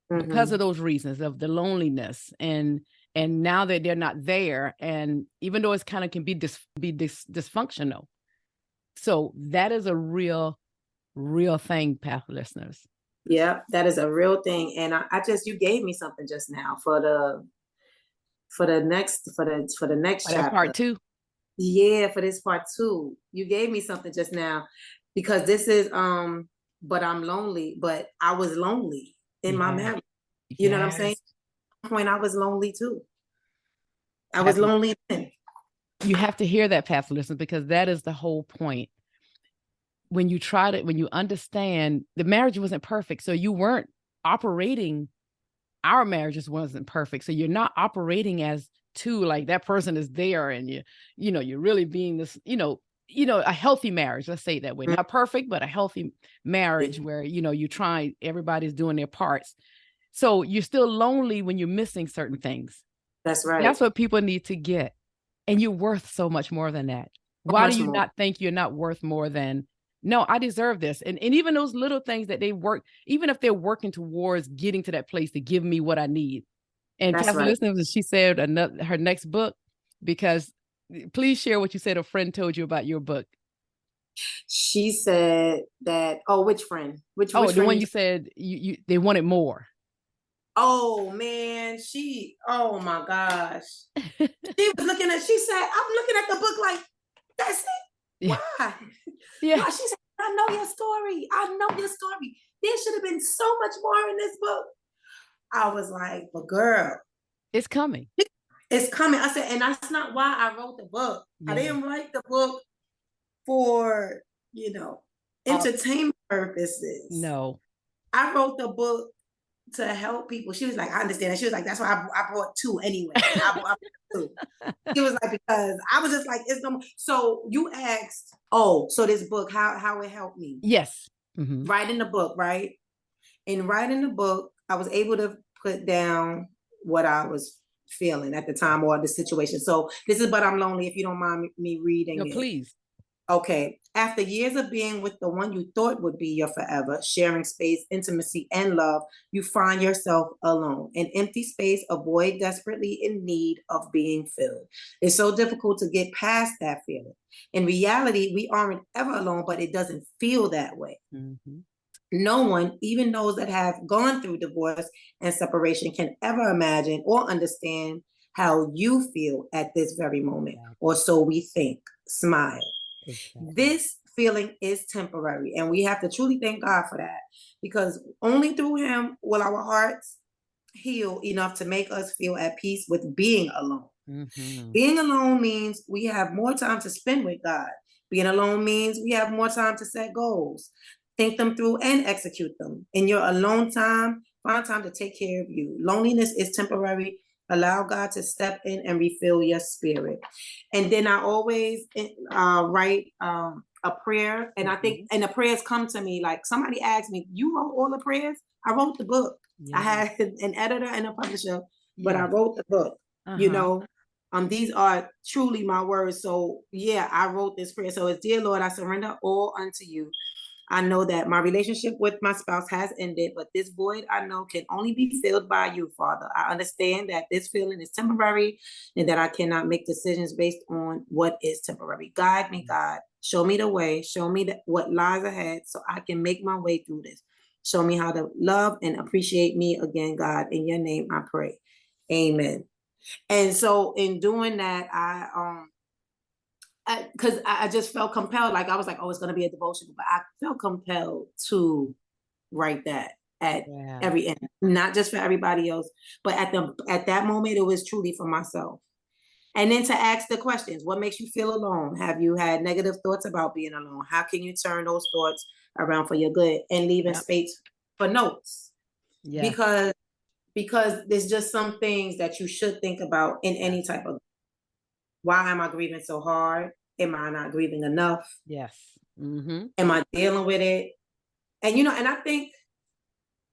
because of those reasons of the loneliness and now that they're not there, and even though it's kind of can be dysfunctional. So that is a real thing, Path listeners. Yeah, that is a real thing. And you gave me something just now for the next chapter. Part 2. Yeah, for this part 2. You gave me something just now, because this is but I'm lonely, but I was lonely in my marriage. You know what I'm saying? At one point I was lonely too. I was lonely then. You have to hear that, Path listeners, because that is the whole point. When you understand the marriage wasn't perfect, so you weren't operating. Our marriages wasn't perfect, so you're not operating as two, like that person is there, and you're really being this, a healthy marriage. Let's say it that way. Not perfect, but a healthy marriage where you try. Everybody's doing their parts, so you're still lonely when you're missing certain things. That's right. That's what people need to get, and you're worth so much more than that. Why do you not think you're not worth more than? No, I deserve this. And even those little things that they work, even if they're working towards getting to that place to give me what I need. And Pastor listeners, she said her next book, because Please share what you said a friend told you about your book. She said that, oh, which friend? Which the friend one you said they wanted more. Oh man, oh my gosh. She was looking at, she said, I'm looking at the book like, that's it? Yeah. Why? Yeah. Why? She said, I know your story. I know your story. There should have been so much more in this book. I was like, but girl, it's coming. It's coming. I said, and that's not why I wrote the book. Yeah. I didn't write the book for, entertainment purposes. No. I wrote the book to help people. She was like, I understand that. She was like, that's why I brought 2 anyway. I brought 2. She was like, because I was just like, it's no. So you asked, so this book, how it helped me? Yes. Mm-hmm. Writing the book, right? In writing the book, I was able to put down what I was feeling at the time or the situation. So this is But I'm Lonely, if you don't mind me reading it. Please. Okay. After years of being with the one you thought would be your forever, sharing space, intimacy, and love, you find yourself alone. An empty space, a void desperately in need of being filled. It's so difficult to get past that feeling. In reality, we aren't ever alone, but it doesn't feel that way. Mm-hmm. No one, even those that have gone through divorce and separation, can ever imagine or understand how you feel at this very moment, or so we think. Smile. Exactly. This feeling is temporary, and we have to truly thank God for that, because only through Him will our hearts heal enough to make us feel at peace with being alone. Mm-hmm. Being alone means we have more time to spend with God. Being alone means we have more time to set goals, think them through, and execute them. In your alone time, find time to take care of you. Loneliness is temporary. Allow God to step in and refill your spirit. And then I always write a prayer. And I think, and the prayers come to me, like somebody asked me, you wrote all the prayers? I wrote the book. Yeah. I had an editor and a publisher, but I wrote the book. These are truly my words. So yeah, I wrote this prayer. So it's, dear Lord, I surrender all unto you. I know that my relationship with my spouse has ended, but this void I know can only be filled by you, Father. I understand that this feeling is temporary and that I cannot make decisions based on what is temporary. Guide me, God. Show me the way. Show me what lies ahead so I can make my way through this. Show me how to love and appreciate me again, God. In your name I pray. Amen. And so in doing that, because I just felt compelled, like I was like, oh, it's going to be a devotional, but I felt compelled to write that at every end, not just for everybody else, but at that moment, it was truly for myself. And then to ask the questions: what makes you feel alone? Have you had negative thoughts about being alone? How can you turn those thoughts around for your good? And leaving space for notes. Because there's just some things that you should think about in any type of, why am I grieving so hard? Am I not grieving enough? Yes. Mm-hmm. Am I dealing with it? And, and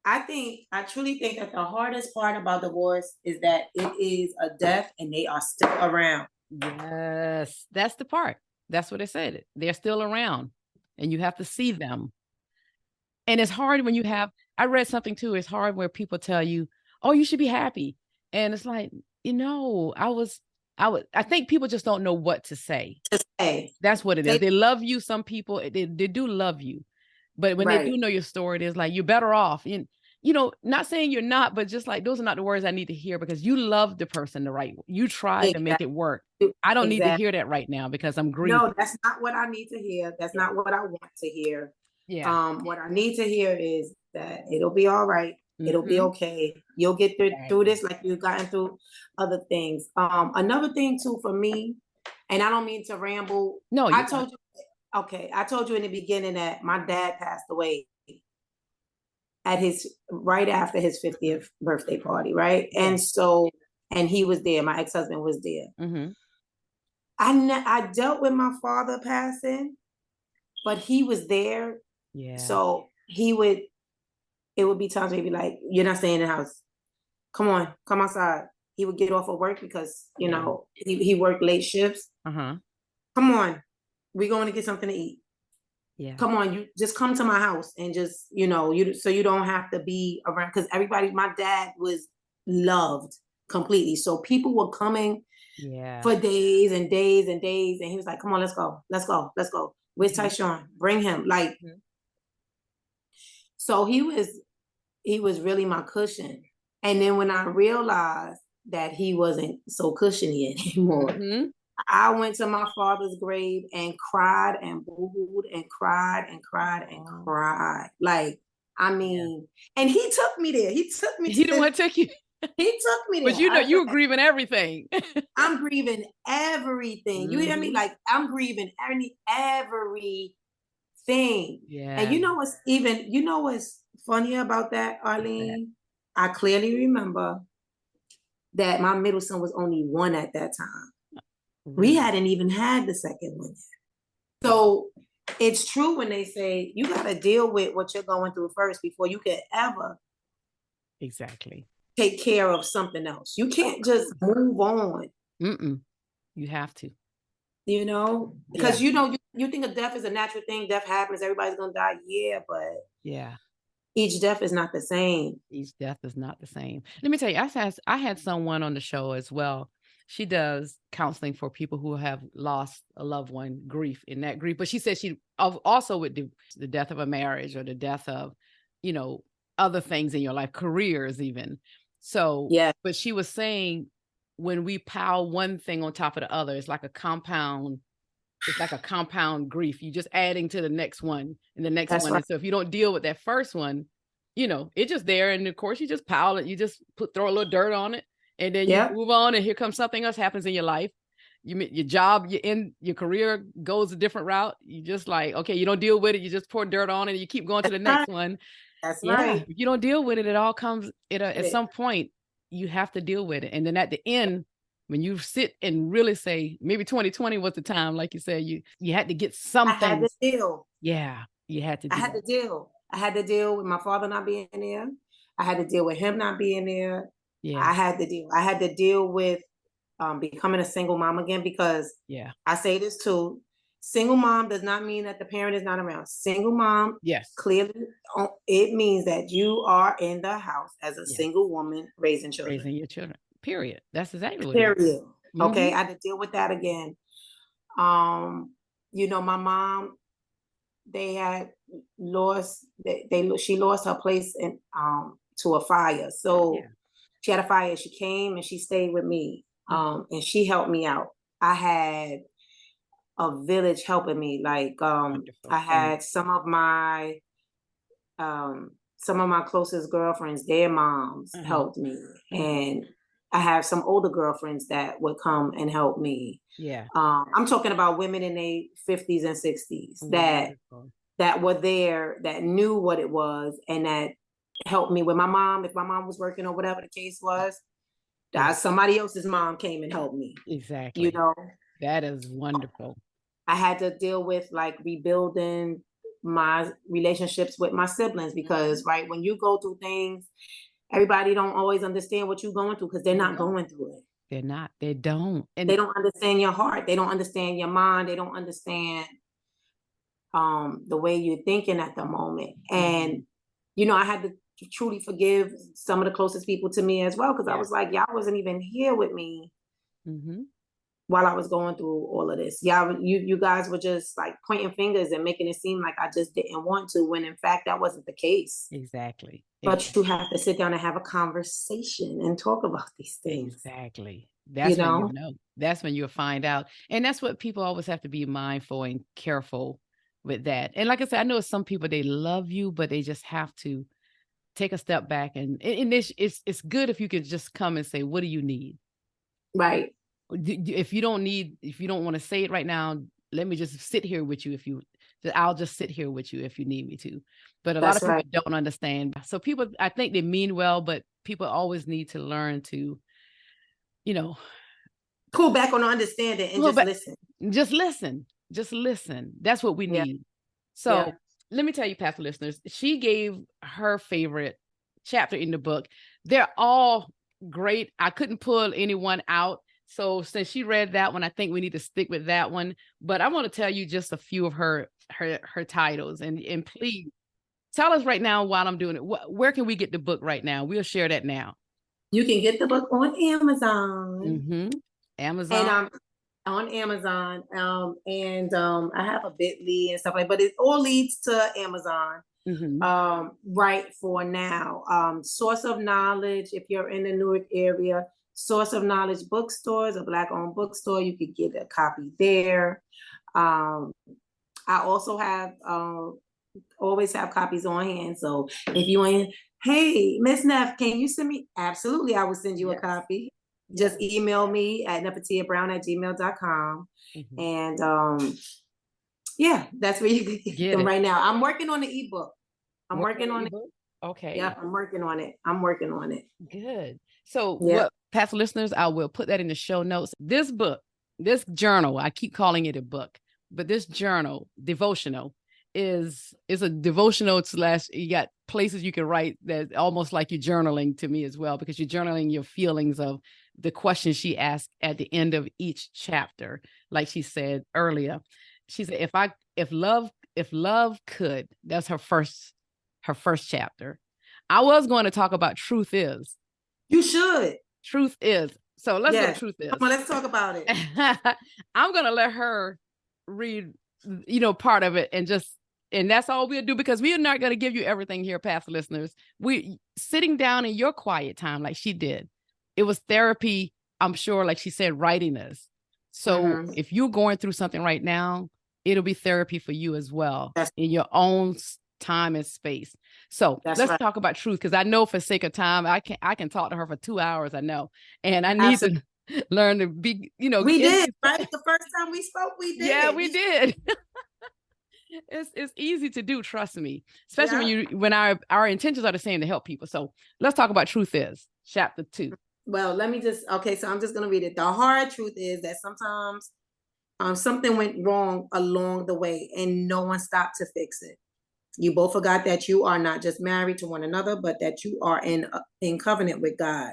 I truly think that the hardest part about divorce is that it is a death and they are still around. Yes, that's the part. That's what they said. They're still around and you have to see them. And it's hard when I read something too. It's hard where people tell you, oh, you should be happy. And it's like, I think people just don't know what to say. That's what it is. They love you. Some people, they do love you. But when they do know your story, it is like, you're better off. And, not saying you're not, but just like, those are not the words I need to hear, because you love the person the right way. You tried to make it work. I don't need to hear that right now because I'm grieving. No, that's not what I need to hear. That's not what I want to hear. Yeah. What I need to hear is that it'll be all right. Mm-hmm. It'll be okay. You'll get through this like you've gotten through other things. Another thing too for me, and I don't mean to ramble. No, I told you in the beginning that my dad passed away at right after his 50th birthday party, right? Yeah. And so, and he was there. My ex-husband was there. Mm-hmm. I dealt with my father passing, but he was there. Yeah. So it would be times where he'd be like, you're not staying in the house. Come on, come outside. He would get off of work because, he worked late shifts. Uh-huh. Come on, we're going to get something to eat. Yeah. Come on, you just come to my house and just, so you don't have to be around, because my dad was loved completely. So people were coming for days and days and days. And he was like, come on, let's go. Where's Tyshawn? Bring him. Like, so he was really my cushion. And then when I realized that he wasn't so cushiony anymore, I went to my father's grave and cried and boohooed and cried and cried and cried. Like, I mean, and he took me there. He didn't want to take you. He took me there. But you were grieving everything. I'm grieving everything. You hear me? Like, I'm grieving everything. Yeah. And you know what's funny about that, Arlene? I clearly remember that my middle son was only 1 at that time. We hadn't even had the second one. So it's true when they say you got to deal with what you're going through first before you can ever take care of something else. You can't just move on. You have to. You know, because you think of death as a natural thing. Death happens. Everybody's going to die. Yeah, but each death is not the same. Each death is not the same. Let me tell you, I had someone on the show as well. She does counseling for people who have lost a loved one, grief in that grief. But she said she also with the death of a marriage or the death of, other things in your life, careers even. So, but she was saying when we pile one thing on top of the other, it's like a compound grief. You're just adding to the next one and the next one. Right. And so if you don't deal with that first one, it's just there. And of course you just pile it, you just throw a little dirt on it. And then you move on, and here comes something else happens in your life. Your job, your career goes a different route. You just like, okay, you don't deal with it. You just pour dirt on it, and you keep going to the next one. That's right. If you don't deal with it, it all comes at some point. You have to deal with it, and then at the end, when you sit and really say, maybe 2020 was the time, like you said, you had to get something. I had to deal. Yeah, you had to. I had to deal. I had to deal with my father not being there. I had to deal with him not being there. Yeah. I had to deal with becoming a single mom again, because I say this too. Single mom does not mean that the parent is not around. Single mom, clearly, it means that you are in the house as a single woman raising children. Raising your children. Period. That's exactly what it is. Okay, I had to deal with that again. My mom, they had lost. She lost her place to a fire. So. She had a fire. She came and she stayed with me, and she helped me out. I had a village helping me. Like I had some of my closest girlfriends, their moms helped me, and I have some older girlfriends that would come and help me. Yeah, I'm talking about women in their 50s and 60s that were there, that knew what it was, and that helped me with my mom. If my mom was working or whatever the case was, somebody else's mom came and helped me. Exactly. That is wonderful. I had to deal with like rebuilding my relationships with my siblings, because when you go through things, everybody don't always understand what you're going through, because they're not going through it. They're not. They don't. And they don't understand your heart. They don't understand your mind. They don't understand the way you're thinking at the moment. And I had to truly forgive some of the closest people to me as well, because I was like, y'all wasn't even here with me while I was going through all of this. You guys were just like pointing fingers and making it seem like I just didn't want to, when in fact that wasn't the case. Exactly. But you have to sit down and have a conversation and talk about these things. Exactly. That's when you know. That's when you'll find out. And that's what people always have to be mindful and careful with that. And like I said, I know some people, they love you, but they just have to take a step back, and it's good if you can just come and say, what do you need? Right. If you don't want to say it right now, let me just sit here with you. I'll just sit here with you if you need me to. But a lot of people don't understand. So people, I think they mean well, but people always need to learn to, pull back on understanding and listen. Just listen. That's what we need. So let me tell you, Pastor listeners, she gave her favorite chapter in the book. They're all great. I couldn't pull anyone out. So since she read that one, I think we need to stick with that one. But I want to tell you just a few of her titles. And please tell us right now while I'm doing it, where can we get the book right now? We'll share that now. You can get the book on Amazon. Amazon. And I'm on Amazon. I have a Bitly and stuff like, but it all leads to Amazon. Right for now. Source of Knowledge, if you're in the Newark area, Source of Knowledge bookstores, a Black-owned bookstore, you could get a copy there. I also have always have copies on hand. So if you ain't, hey, Miss Neff, can you send me? Absolutely, I will send you a copy. Just email me at nephetiabrown@gmail.com. And that's where you can get them right now. I'm working on the ebook. I'm working on it. Okay. Yeah, I'm working on it. Good. So what, past listeners, I will put that in the show notes. This book, this journal, I keep calling it a book, but this journal, devotional, is a devotional / you got places you can write that almost like you're journaling to me as well, because you're journaling your feelings of the questions she asked at the end of each chapter. Like she said earlier, she said, if love could, that's her first chapter. I was going to talk about truth is. You should. Truth is. So let's go to truth is. Come on, let's talk about it. I'm going to let her read, part of it, and that's all we'll do, because we are not going to give you everything here, past listeners. We sitting down in your quiet time, like she did. It was therapy, I'm sure, like she said, writing this. So if you're going through something right now, it'll be therapy for you as well, in your own time and space. So let's talk about truth, because I know for sake of time, I can talk to her for 2 hours, I know. And I need to learn to be, we did, right? The first time we spoke, we did. Yeah, we did. It's easy to do, trust me, especially when our intentions are the same, to help people. So let's talk about truth is, chapter 2. Well, so I'm just going to read it. The hard truth is that sometimes something went wrong along the way and no one stopped to fix it. You both forgot that you are not just married to one another, but that you are in covenant with God.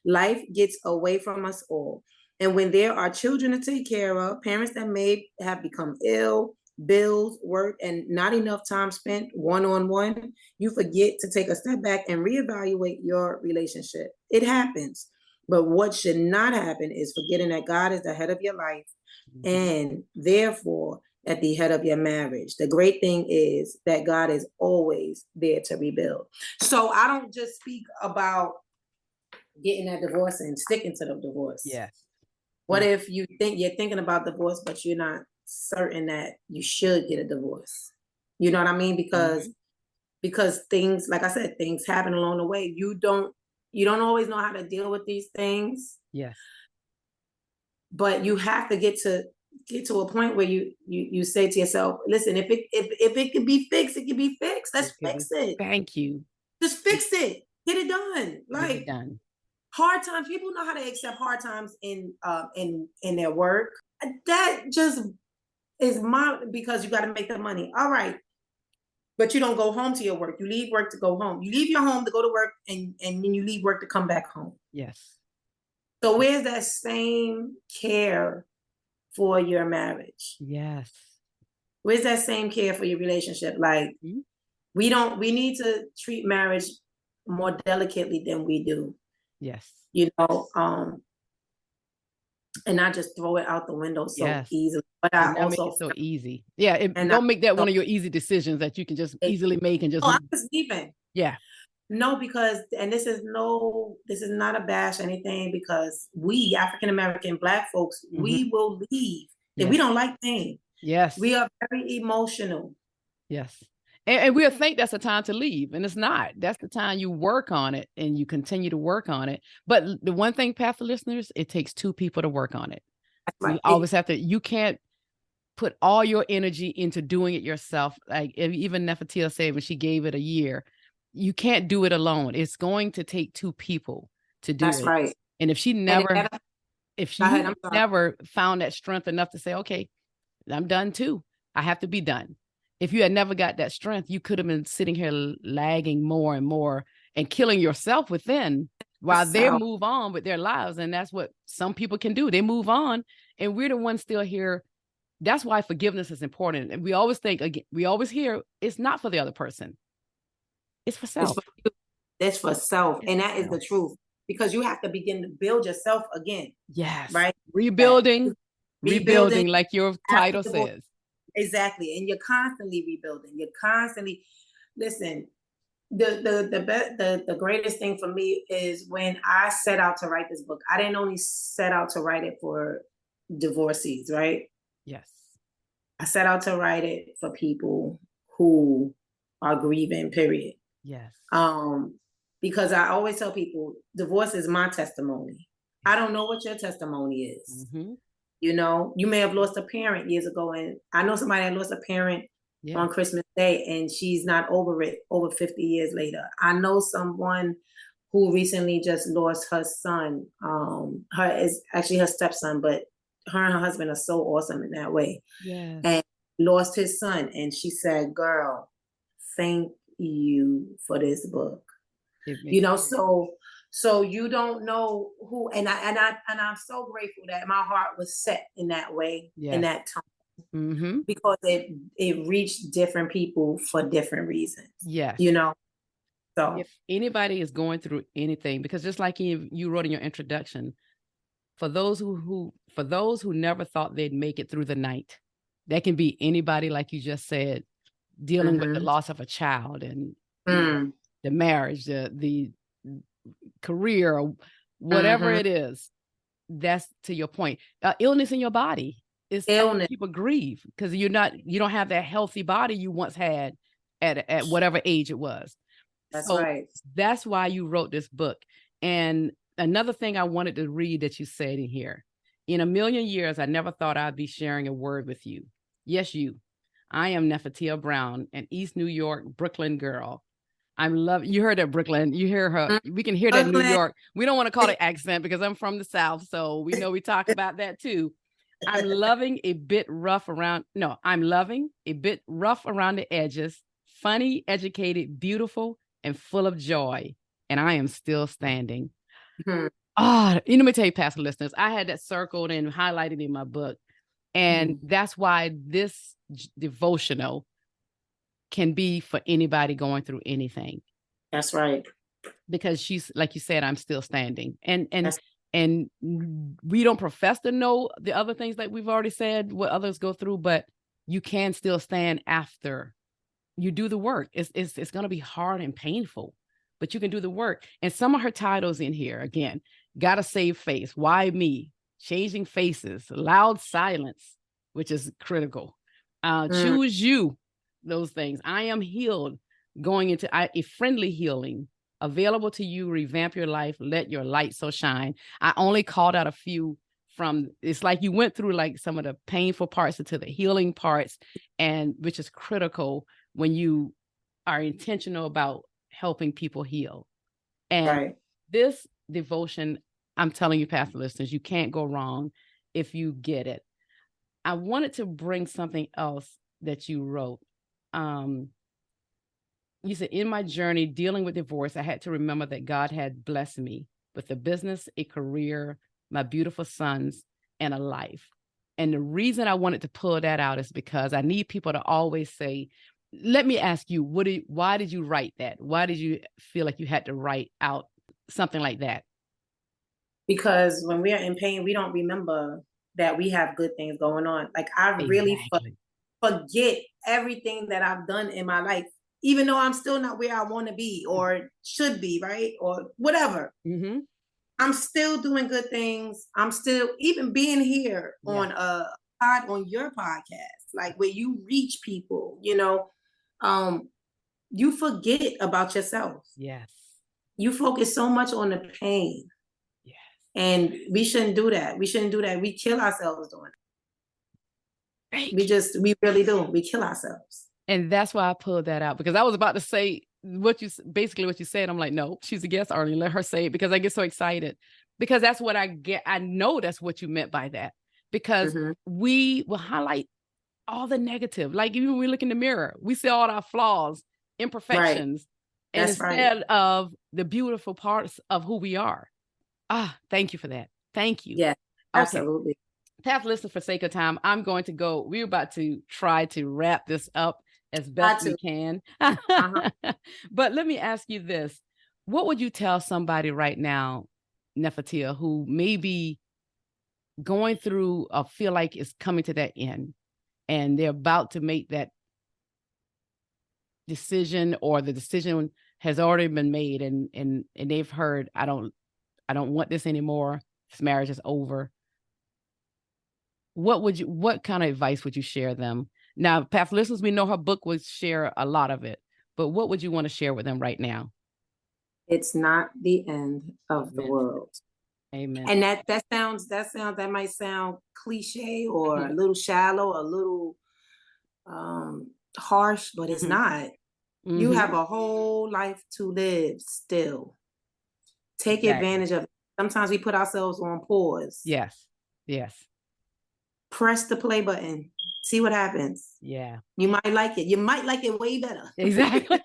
Life gets away from us all. And when there are children to take care of, parents that may have become ill, bills, work, and not enough time spent one-on-one, you forget to take a step back and reevaluate your relationship. It happens. But what should not happen is forgetting that God is the head of your life and therefore at the head of your marriage. The great thing is that God is always there to rebuild. So I don't just speak about getting that divorce and sticking to the divorce. Yes. What if you're thinking about divorce, but you're not certain that you should get a divorce? You know what I mean? Because things, like I said, things happen along the way. You don't always know how to deal with these things. Yes. But you have to get to a point where you say to yourself, listen, if it could be fixed, it can be fixed. Let's fix it. Thank you. Just fix it. Get it done. Get it done. Hard times, people know how to accept hard times in their work. That just is because you got to make the money. All right. But you don't go home to your work. You leave work to go home. You leave your home to go to work, and then you leave work to come back home. Yes. So where's that same care for your marriage? Yes. Where's that same care for your relationship? Like, we need to treat marriage more delicately than we do. Yes. And not just throw it out the window so easily. But I also make it so easy. Yeah. Don't make that one of your easy decisions that you can just easily make and just. I'm just leaving. Yeah. No, because, and this is not a bash or anything, because we African-American Black folks, we will leave if we don't like pain. Yes. We are very emotional. Yes. And we'll think that's the time to leave. And it's not. That's the time you work on it and you continue to work on it. But the one thing, Pastor listeners, it takes 2 people to work on it. Right. You always have to, you can't put all your energy into doing it yourself. Like even Nephetia said when she gave it a year, you can't do it alone. It's going to take 2 people to do it. That's right. And if you never found that strength enough to say, okay, I'm done too. I have to be done. If you had never got that strength, you could have been sitting here lagging more and more and killing yourself within while they move on with their lives. And that's what some people can do. They move on and we're the ones still here. That's why forgiveness is important. And we always hear it's not for the other person. It's for self. It's for self. And that is the truth, because you have to begin to build yourself again. Yes. Right. rebuilding, like your title says. Exactly. And you're constantly rebuilding. You're constantly, listen, the greatest thing for me is when I set out to write this book, I didn't only set out to write it for divorcees, right? Yes. I set out to write it for people who are grieving, period. Yes. Because I always tell people, divorce is my testimony. I don't know what your testimony is. Mm-hmm. You know, you may have lost a parent years ago, and I know somebody that lost a parent on Christmas Day, and she's not over it over 50 years later. I know someone who recently just lost her son. Her is actually her stepson, but her and her husband are so awesome in that way. Yes. And lost his son, and she said, "Girl, thank you for this book." You know, so you don't know who, and I'm so grateful that my heart was set in that way, in that time, because it reached different people for different reasons. Yes, you know. So if anybody is going through anything, because just like you wrote in your introduction, for those who never thought they'd make it through the night, that can be anybody, like you just said, dealing with the loss of a child and the marriage, the career, or whatever it is. That's to your point. Illness in your body is illness. People grieve because you don't have that healthy body you once had at whatever age it was. That's right. That's why you wrote this book. And another thing I wanted to read that you said in here: in a million years, I never thought I'd be sharing a word with you. Yes, you. I am Nephetia Brown, an East New York, Brooklyn girl. You heard that, Brooklyn. You hear her. We can hear that in New York. We don't want to call it accent because I'm from the South. So we know we talk about that too. I'm loving a bit rough around the edges, funny, educated, beautiful, and full of joy. And I am still standing. Let me tell you, past listeners, I had that circled and highlighted in my book. And that's why this devotional can be for anybody going through anything. That's right. Because she's, like you said, I'm still standing. And we don't profess to know the other things like we've already said, what others go through, but you can still stand after you do the work. It's going to be hard and painful, but you can do the work. And some of her titles in here, again, Gotta Save Face, Why Me, Changing Faces, Loud Silence, which is critical. Choose You, those things. I Am Healed, going into a friendly healing, available to you, revamp your life, let your light so shine. I only called out a few from, it's like you went through like some of the painful parts into the healing parts, and which is critical when you are intentional about helping people heal. And this devotion, I'm telling you, past listeners, you can't go wrong if you get it. I wanted to bring something else that you wrote. You said, in my journey dealing with divorce, I had to remember that God had blessed me with a business, a career, my beautiful sons, and a life. And the reason I wanted to pull that out is because I need people to always say, let me ask you, why did you write that? Why did you feel like you had to write out something like that? Because when we are in pain, we don't remember that we have good things going on. Like I really forget everything that I've done in my life, even though I'm still not where I want to be or should be, right? Or whatever. I'm still doing good things. I'm still even being here on your podcast, like where you reach people, you forget about yourself. Yes. You focus so much on the pain. Yes. And we shouldn't do that. We shouldn't do that. We kill ourselves doing it. We really do. We kill ourselves. And that's why I pulled that out, because I was about to say what you said. I'm like, no, she's a guest artist. Let her say it, because I get so excited, because that's what I get. I know that's what you meant by that, because we will highlight all the negative. Like even when we look in the mirror, we see all our flaws, imperfections, and instead of the beautiful parts of who we are. Thank you for that. Thank you. Yeah, absolutely. Past listeners, for sake of time, I'm going to go. We're about to try to wrap this up as best we can. But let me ask you this. What would you tell somebody right now, Nephetia, who maybe going through feel like it's coming to that end, and they're about to make that decision, or the decision has already been made, and they've heard, I don't want this anymore. This marriage is over. What kind of advice would you share them? Now, past listeners, we know her book would share a lot of it, but what would you want to share with them right now? It's not the end of the world. Amen. And that might sound cliche or a little shallow, a little harsh, but it's not. You have a whole life to live still. Take advantage of it. Sometimes we put ourselves on pause. Yes. Press the play button. See what happens. Yeah. You might like it. You might like it way better. Exactly.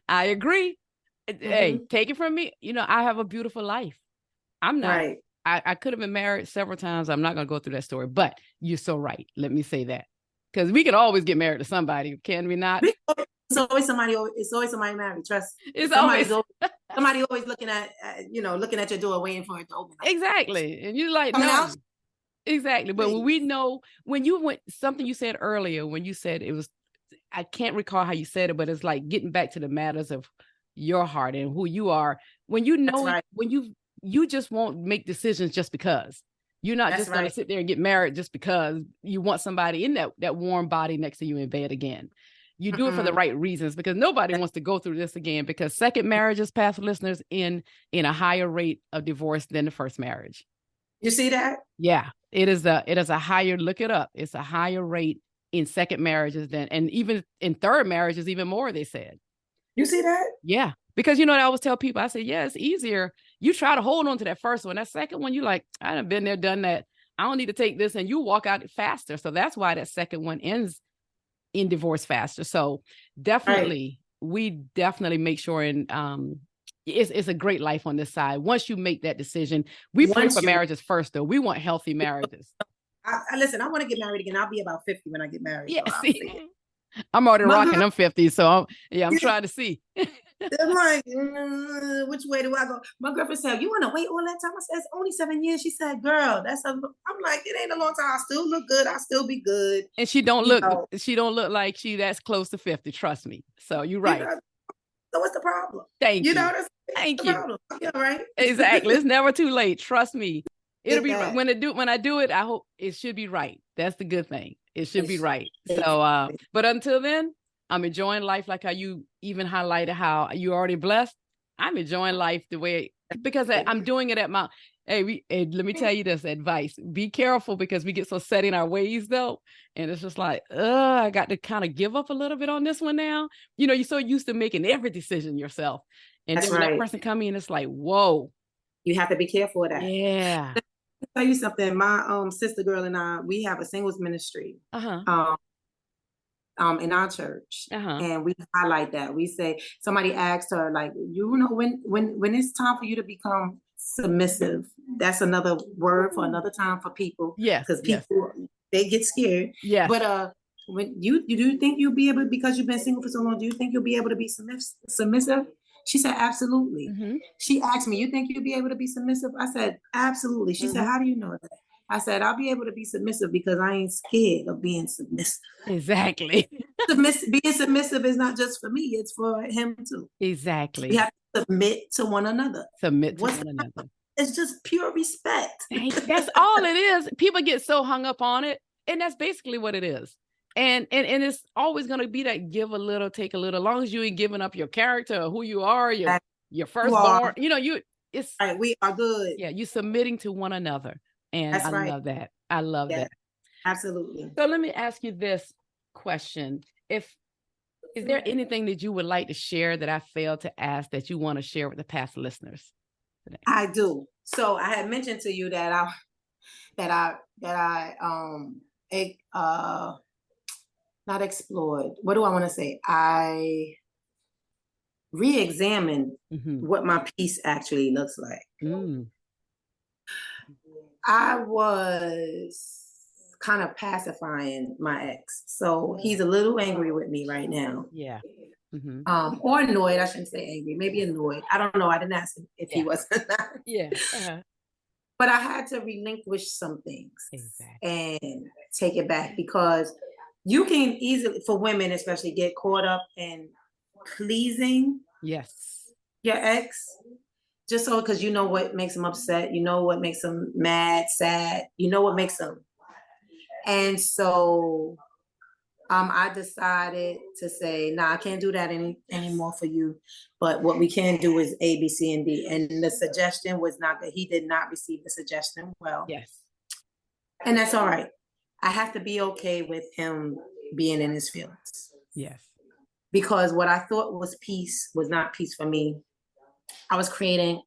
I agree. Hey, take it from me. I have a beautiful life. I'm not. Right. I could have been married several times. I'm not going to go through that story, but you're so right. Let me say that. Because we can always get married to somebody, can we not? It's always somebody married. Trust. It's always somebody always looking at your door, waiting for it to open. Exactly. And you're like, no. Exactly. But when we know, when you went, something you said earlier, when you said it was, I can't recall how you said it, but it's like getting back to the matters of your heart and who you are. When you know, right. When you just won't make decisions just because. You're not just going to sit there and get married just because you want somebody in that warm body next to you in bed again. You do it for the right reasons, because nobody wants to go through this again, because second marriages, past listeners, in a higher rate of divorce than the first marriage. You see that? Yeah, it is a higher, look it up. It's a higher rate in second marriages and even in third marriages, even more, they said. You see that? Yeah. Because, I always tell people, I say, yeah, it's easier. You try to hold on to that first one. That second one, you're like, I done been there, done that. I don't need to take this. And you walk out faster. So that's why that second one ends in divorce faster. So definitely, we definitely make sure, and it's a great life on this side. Once you make that decision, we pray for marriages first, though. We want healthy marriages. Listen, I want to get married again. I'll be about 50 when I get married. Yeah, so I'm already rocking them 50, so I'm trying to see. I'm like, which way do I go? My girlfriend said, "You want to wait all that time?" I said, "It's only 7 years." She said, "Girl, I'm like, it ain't a long time. I still look good. I still be good." And she don't look like that's close to 50. Trust me. So you're right. So what's the problem? Thank you. Thank you. Yeah, right. Exactly. It's never too late. Trust me. It'll be right. When I do it, I hope it should be right. That's the good thing. It should be right. So, but until then, I'm enjoying life, like how you even highlighted how you're already blessed. I'm enjoying life the way, because I'm doing it at my, let me tell you this advice. Be careful, because we get so set in our ways, though. And it's just like, I got to kind of give up a little bit on this one now. You're so used to making every decision yourself. And then when that person come in, it's like, whoa. You have to be careful of that. Yeah. Tell you something. My sister girl and I, we have a singles ministry in our church, and we highlight that. We say, somebody asked her, like, when it's time for you to become submissive, that's another word for another time for people. Yes, because people they get scared. Yeah, but when you do think you'll be able, because you've been single for so long, do you think you'll be able to be submissive? She said, absolutely. She asked me, you think you'll be able to be submissive? I said, absolutely. She said, how do you know that? I said, I'll be able to be submissive because I ain't scared of being submissive. Exactly. Being submissive is not just for me, it's for him too. Exactly. We have to submit to one another. It's just pure respect. That's all it is. People get so hung up on it, and that's basically what it is. And it's always going to be that give a little, take a little. As long as you ain't giving up your character or who you are, your firstborn, it's right. We are good. Yeah, you're submitting to one another, and that's right. Love that. I love that. Absolutely. So let me ask you this question: is there anything that you would like to share that I failed to ask that you want to share with the past listeners today? I do. So I had mentioned to you that I not explored. What do I want to say? I re-examined what my peace actually looks like. I was kind of pacifying my ex. So he's a little angry with me right now. Yeah. Or annoyed. I shouldn't say angry. Maybe annoyed. I don't know. I didn't ask him if he was. Yeah. but I had to relinquish some things and take it back, because you can easily, for women especially, get caught up in pleasing your ex, just so, because you know what makes them upset, you know what makes them mad, sad, you know what makes them. And so I decided to say, nah, I can't do that anymore for you. But what we can do is A, B, C, and D. And the suggestion was not that he did not receive the suggestion well. Yes. And that's all right. I have to be okay with him being in his feelings. Yes. Because what I thought was peace was not peace for me. I was creating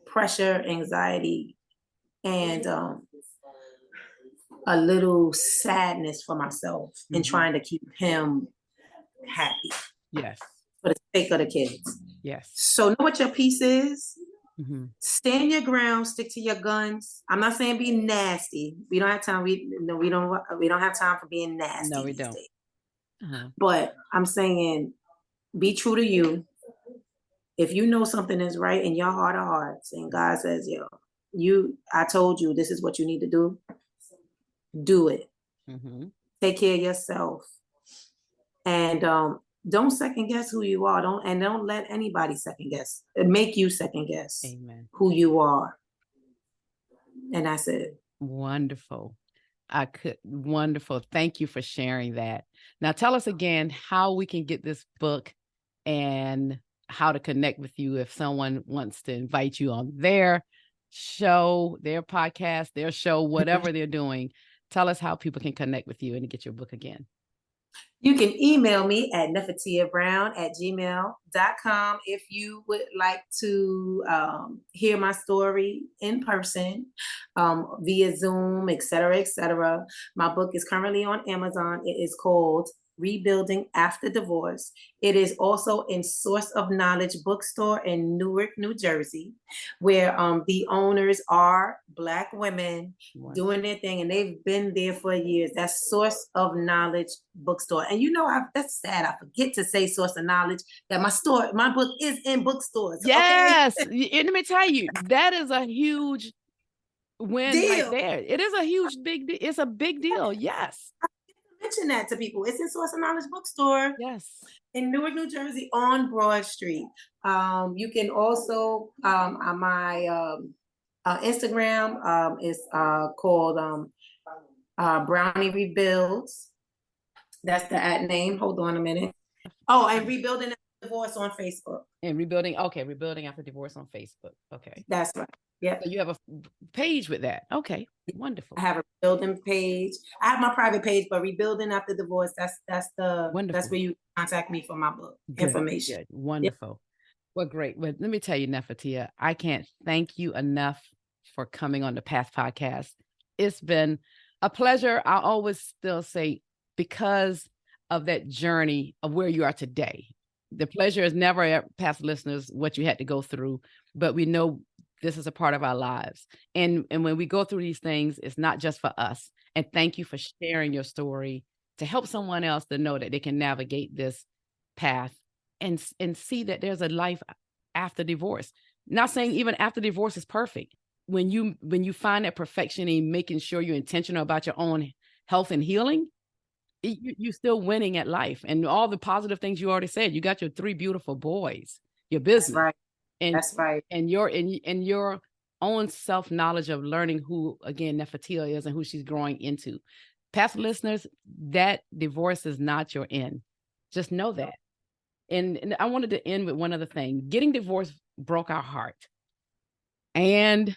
pressure, anxiety, and a little sadness for myself in trying to keep him happy. Yes. For the sake of the kids. Yes. So know what your piece is. Stand your ground, stick to your guns. I'm not saying be nasty. We don't have time. We don't have time for being nasty. No, we don't. But I'm saying be true to you. If you know something is right in your heart of hearts, and God says, I told you this is what you need to do it. Take care of yourself. And don't second guess who you are. Don't let anybody second guess. Make you second guess who you are. And that's it. Wonderful. Wonderful. Thank you for sharing that. Now tell us again how we can get this book and how to connect with you if someone wants to invite you on their show, their podcast, their show, whatever they're doing. Tell us how people can connect with you and get your book again. You can email me at nephetiabrown@gmail.com if you would like to hear my story in person, via Zoom, etc., etc. My book is currently on Amazon. It is called Rebuilding After Divorce. It is also in Source of Knowledge bookstore in Newark, New Jersey, where the owners are Black women doing their thing, and they've been there for years. That's Source of Knowledge bookstore. And that's sad. I forget to say Source of Knowledge, that my book is in bookstores. Yes. Okay? And let me tell you, that is a huge win right there. It is a huge, it's a big deal. Yes. Mention that to people. It's in Source of Knowledge bookstore. Yes. In Newark, New Jersey, on Broad Street. You can also on my Instagram is called Brownie Rebuilds. That's the @ name. Hold on a minute. Oh, and Rebuilding After Divorce on Facebook. And Rebuilding After Divorce on Facebook. Okay. That's right. Yeah. So you have a page with that. Okay. Wonderful. I have a Rebuilding page. I have my private page, but Rebuilding After Divorce, that's where you contact me for my book information. Good. Wonderful. Yep. Well, great. Well, let me tell you, Nephetia, I can't thank you enough for coming on the Path Podcast. It's been a pleasure. I always still say, because of that journey of where you are today. The pleasure is never, past listeners, what you had to go through, but we know this is a part of our lives. And when we go through these things, it's not just for us. And thank you for sharing your story to help someone else to know that they can navigate this path and see that there's a life after divorce. Not saying even after divorce is perfect. When you find that perfection and making sure you're intentional about your own health and healing, you're still winning at life. And all the positive things you already said. You got your 3 beautiful boys, your business. That's right. That's right. And your own self-knowledge of learning who, again, Nephetia is and who she's growing into. Past listeners, that divorce is not your end. Just know that. And I wanted to end with one other thing. Getting divorced broke our heart. And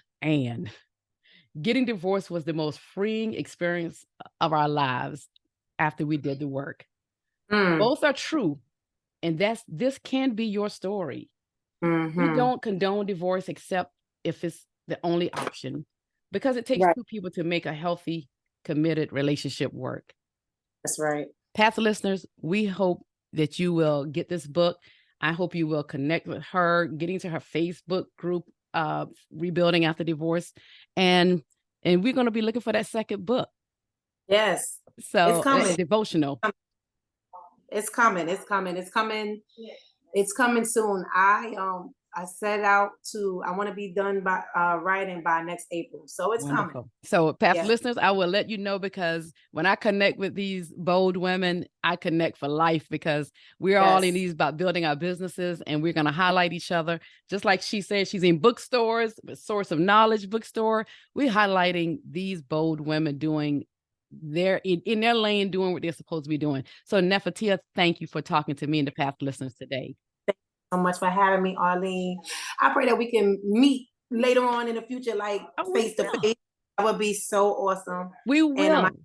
getting divorced was the most freeing experience of our lives after we did the work. Both are true. And this can be your story. We don't condone divorce except if it's the only option, because it takes 2 people to make a healthy, committed relationship work. That's right. Past listeners, we hope that you will get this book. I hope you will connect with her, getting to her Facebook group, Rebuilding After Divorce. And we're going to be looking for that second book. Yes. So it's coming. Devotional. It's coming. It's coming soon. I want to be done by writing by next April. So it's wonderful. coming. So past listeners, I will let you know, because when I connect with these bold women, I connect for life, because we're all in these about building our businesses, and we're going to highlight each other. Just like she said, she's in bookstores, Source of Knowledge bookstore. We're highlighting these bold women doing in their lane, doing what they're supposed to be doing. So Nephetia, thank you for talking to me and the past listeners today. Thank you so much for having me, Arlene. I pray that we can meet later on in the future, like face to face. That would be so awesome. We will. And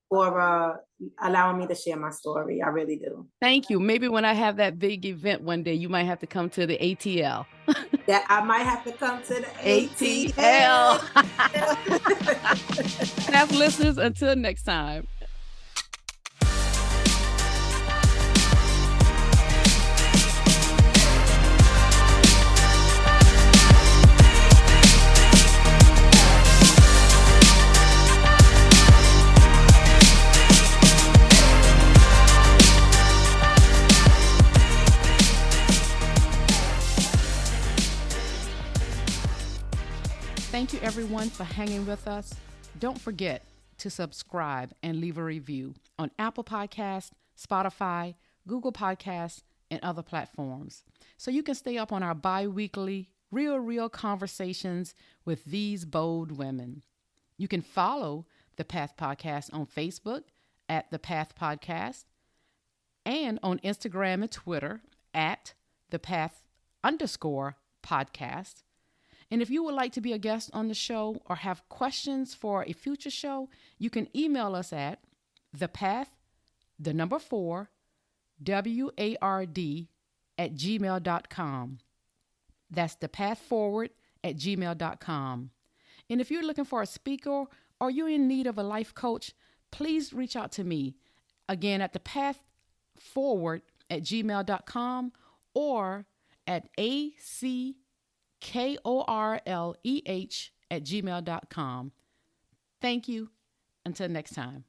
for allowing me to share my story. I really do. Thank you. Maybe when I have that big event one day, you might have to come to the ATL. That I might have to come to the ATL. Past listeners, until next time. Thank you, everyone, for hanging with us. Don't forget to subscribe and leave a review on Apple Podcasts, Spotify, Google Podcasts, and other platforms, so you can stay up on our bi-weekly, real conversations with these bold women. You can follow The Path Podcast on Facebook at The Path Podcast, and on Instagram and Twitter at The Path_podcast. And if you would like to be a guest on the show or have questions for a future show, you can email us at thepath4ward@gmail.com. That's thepathforward@gmail.com. And if you're looking for a speaker or you're in need of a life coach, please reach out to me. Again, at thepathforward@gmail.com or at ACKORLEH@gmail.com. Thank you. Until next time.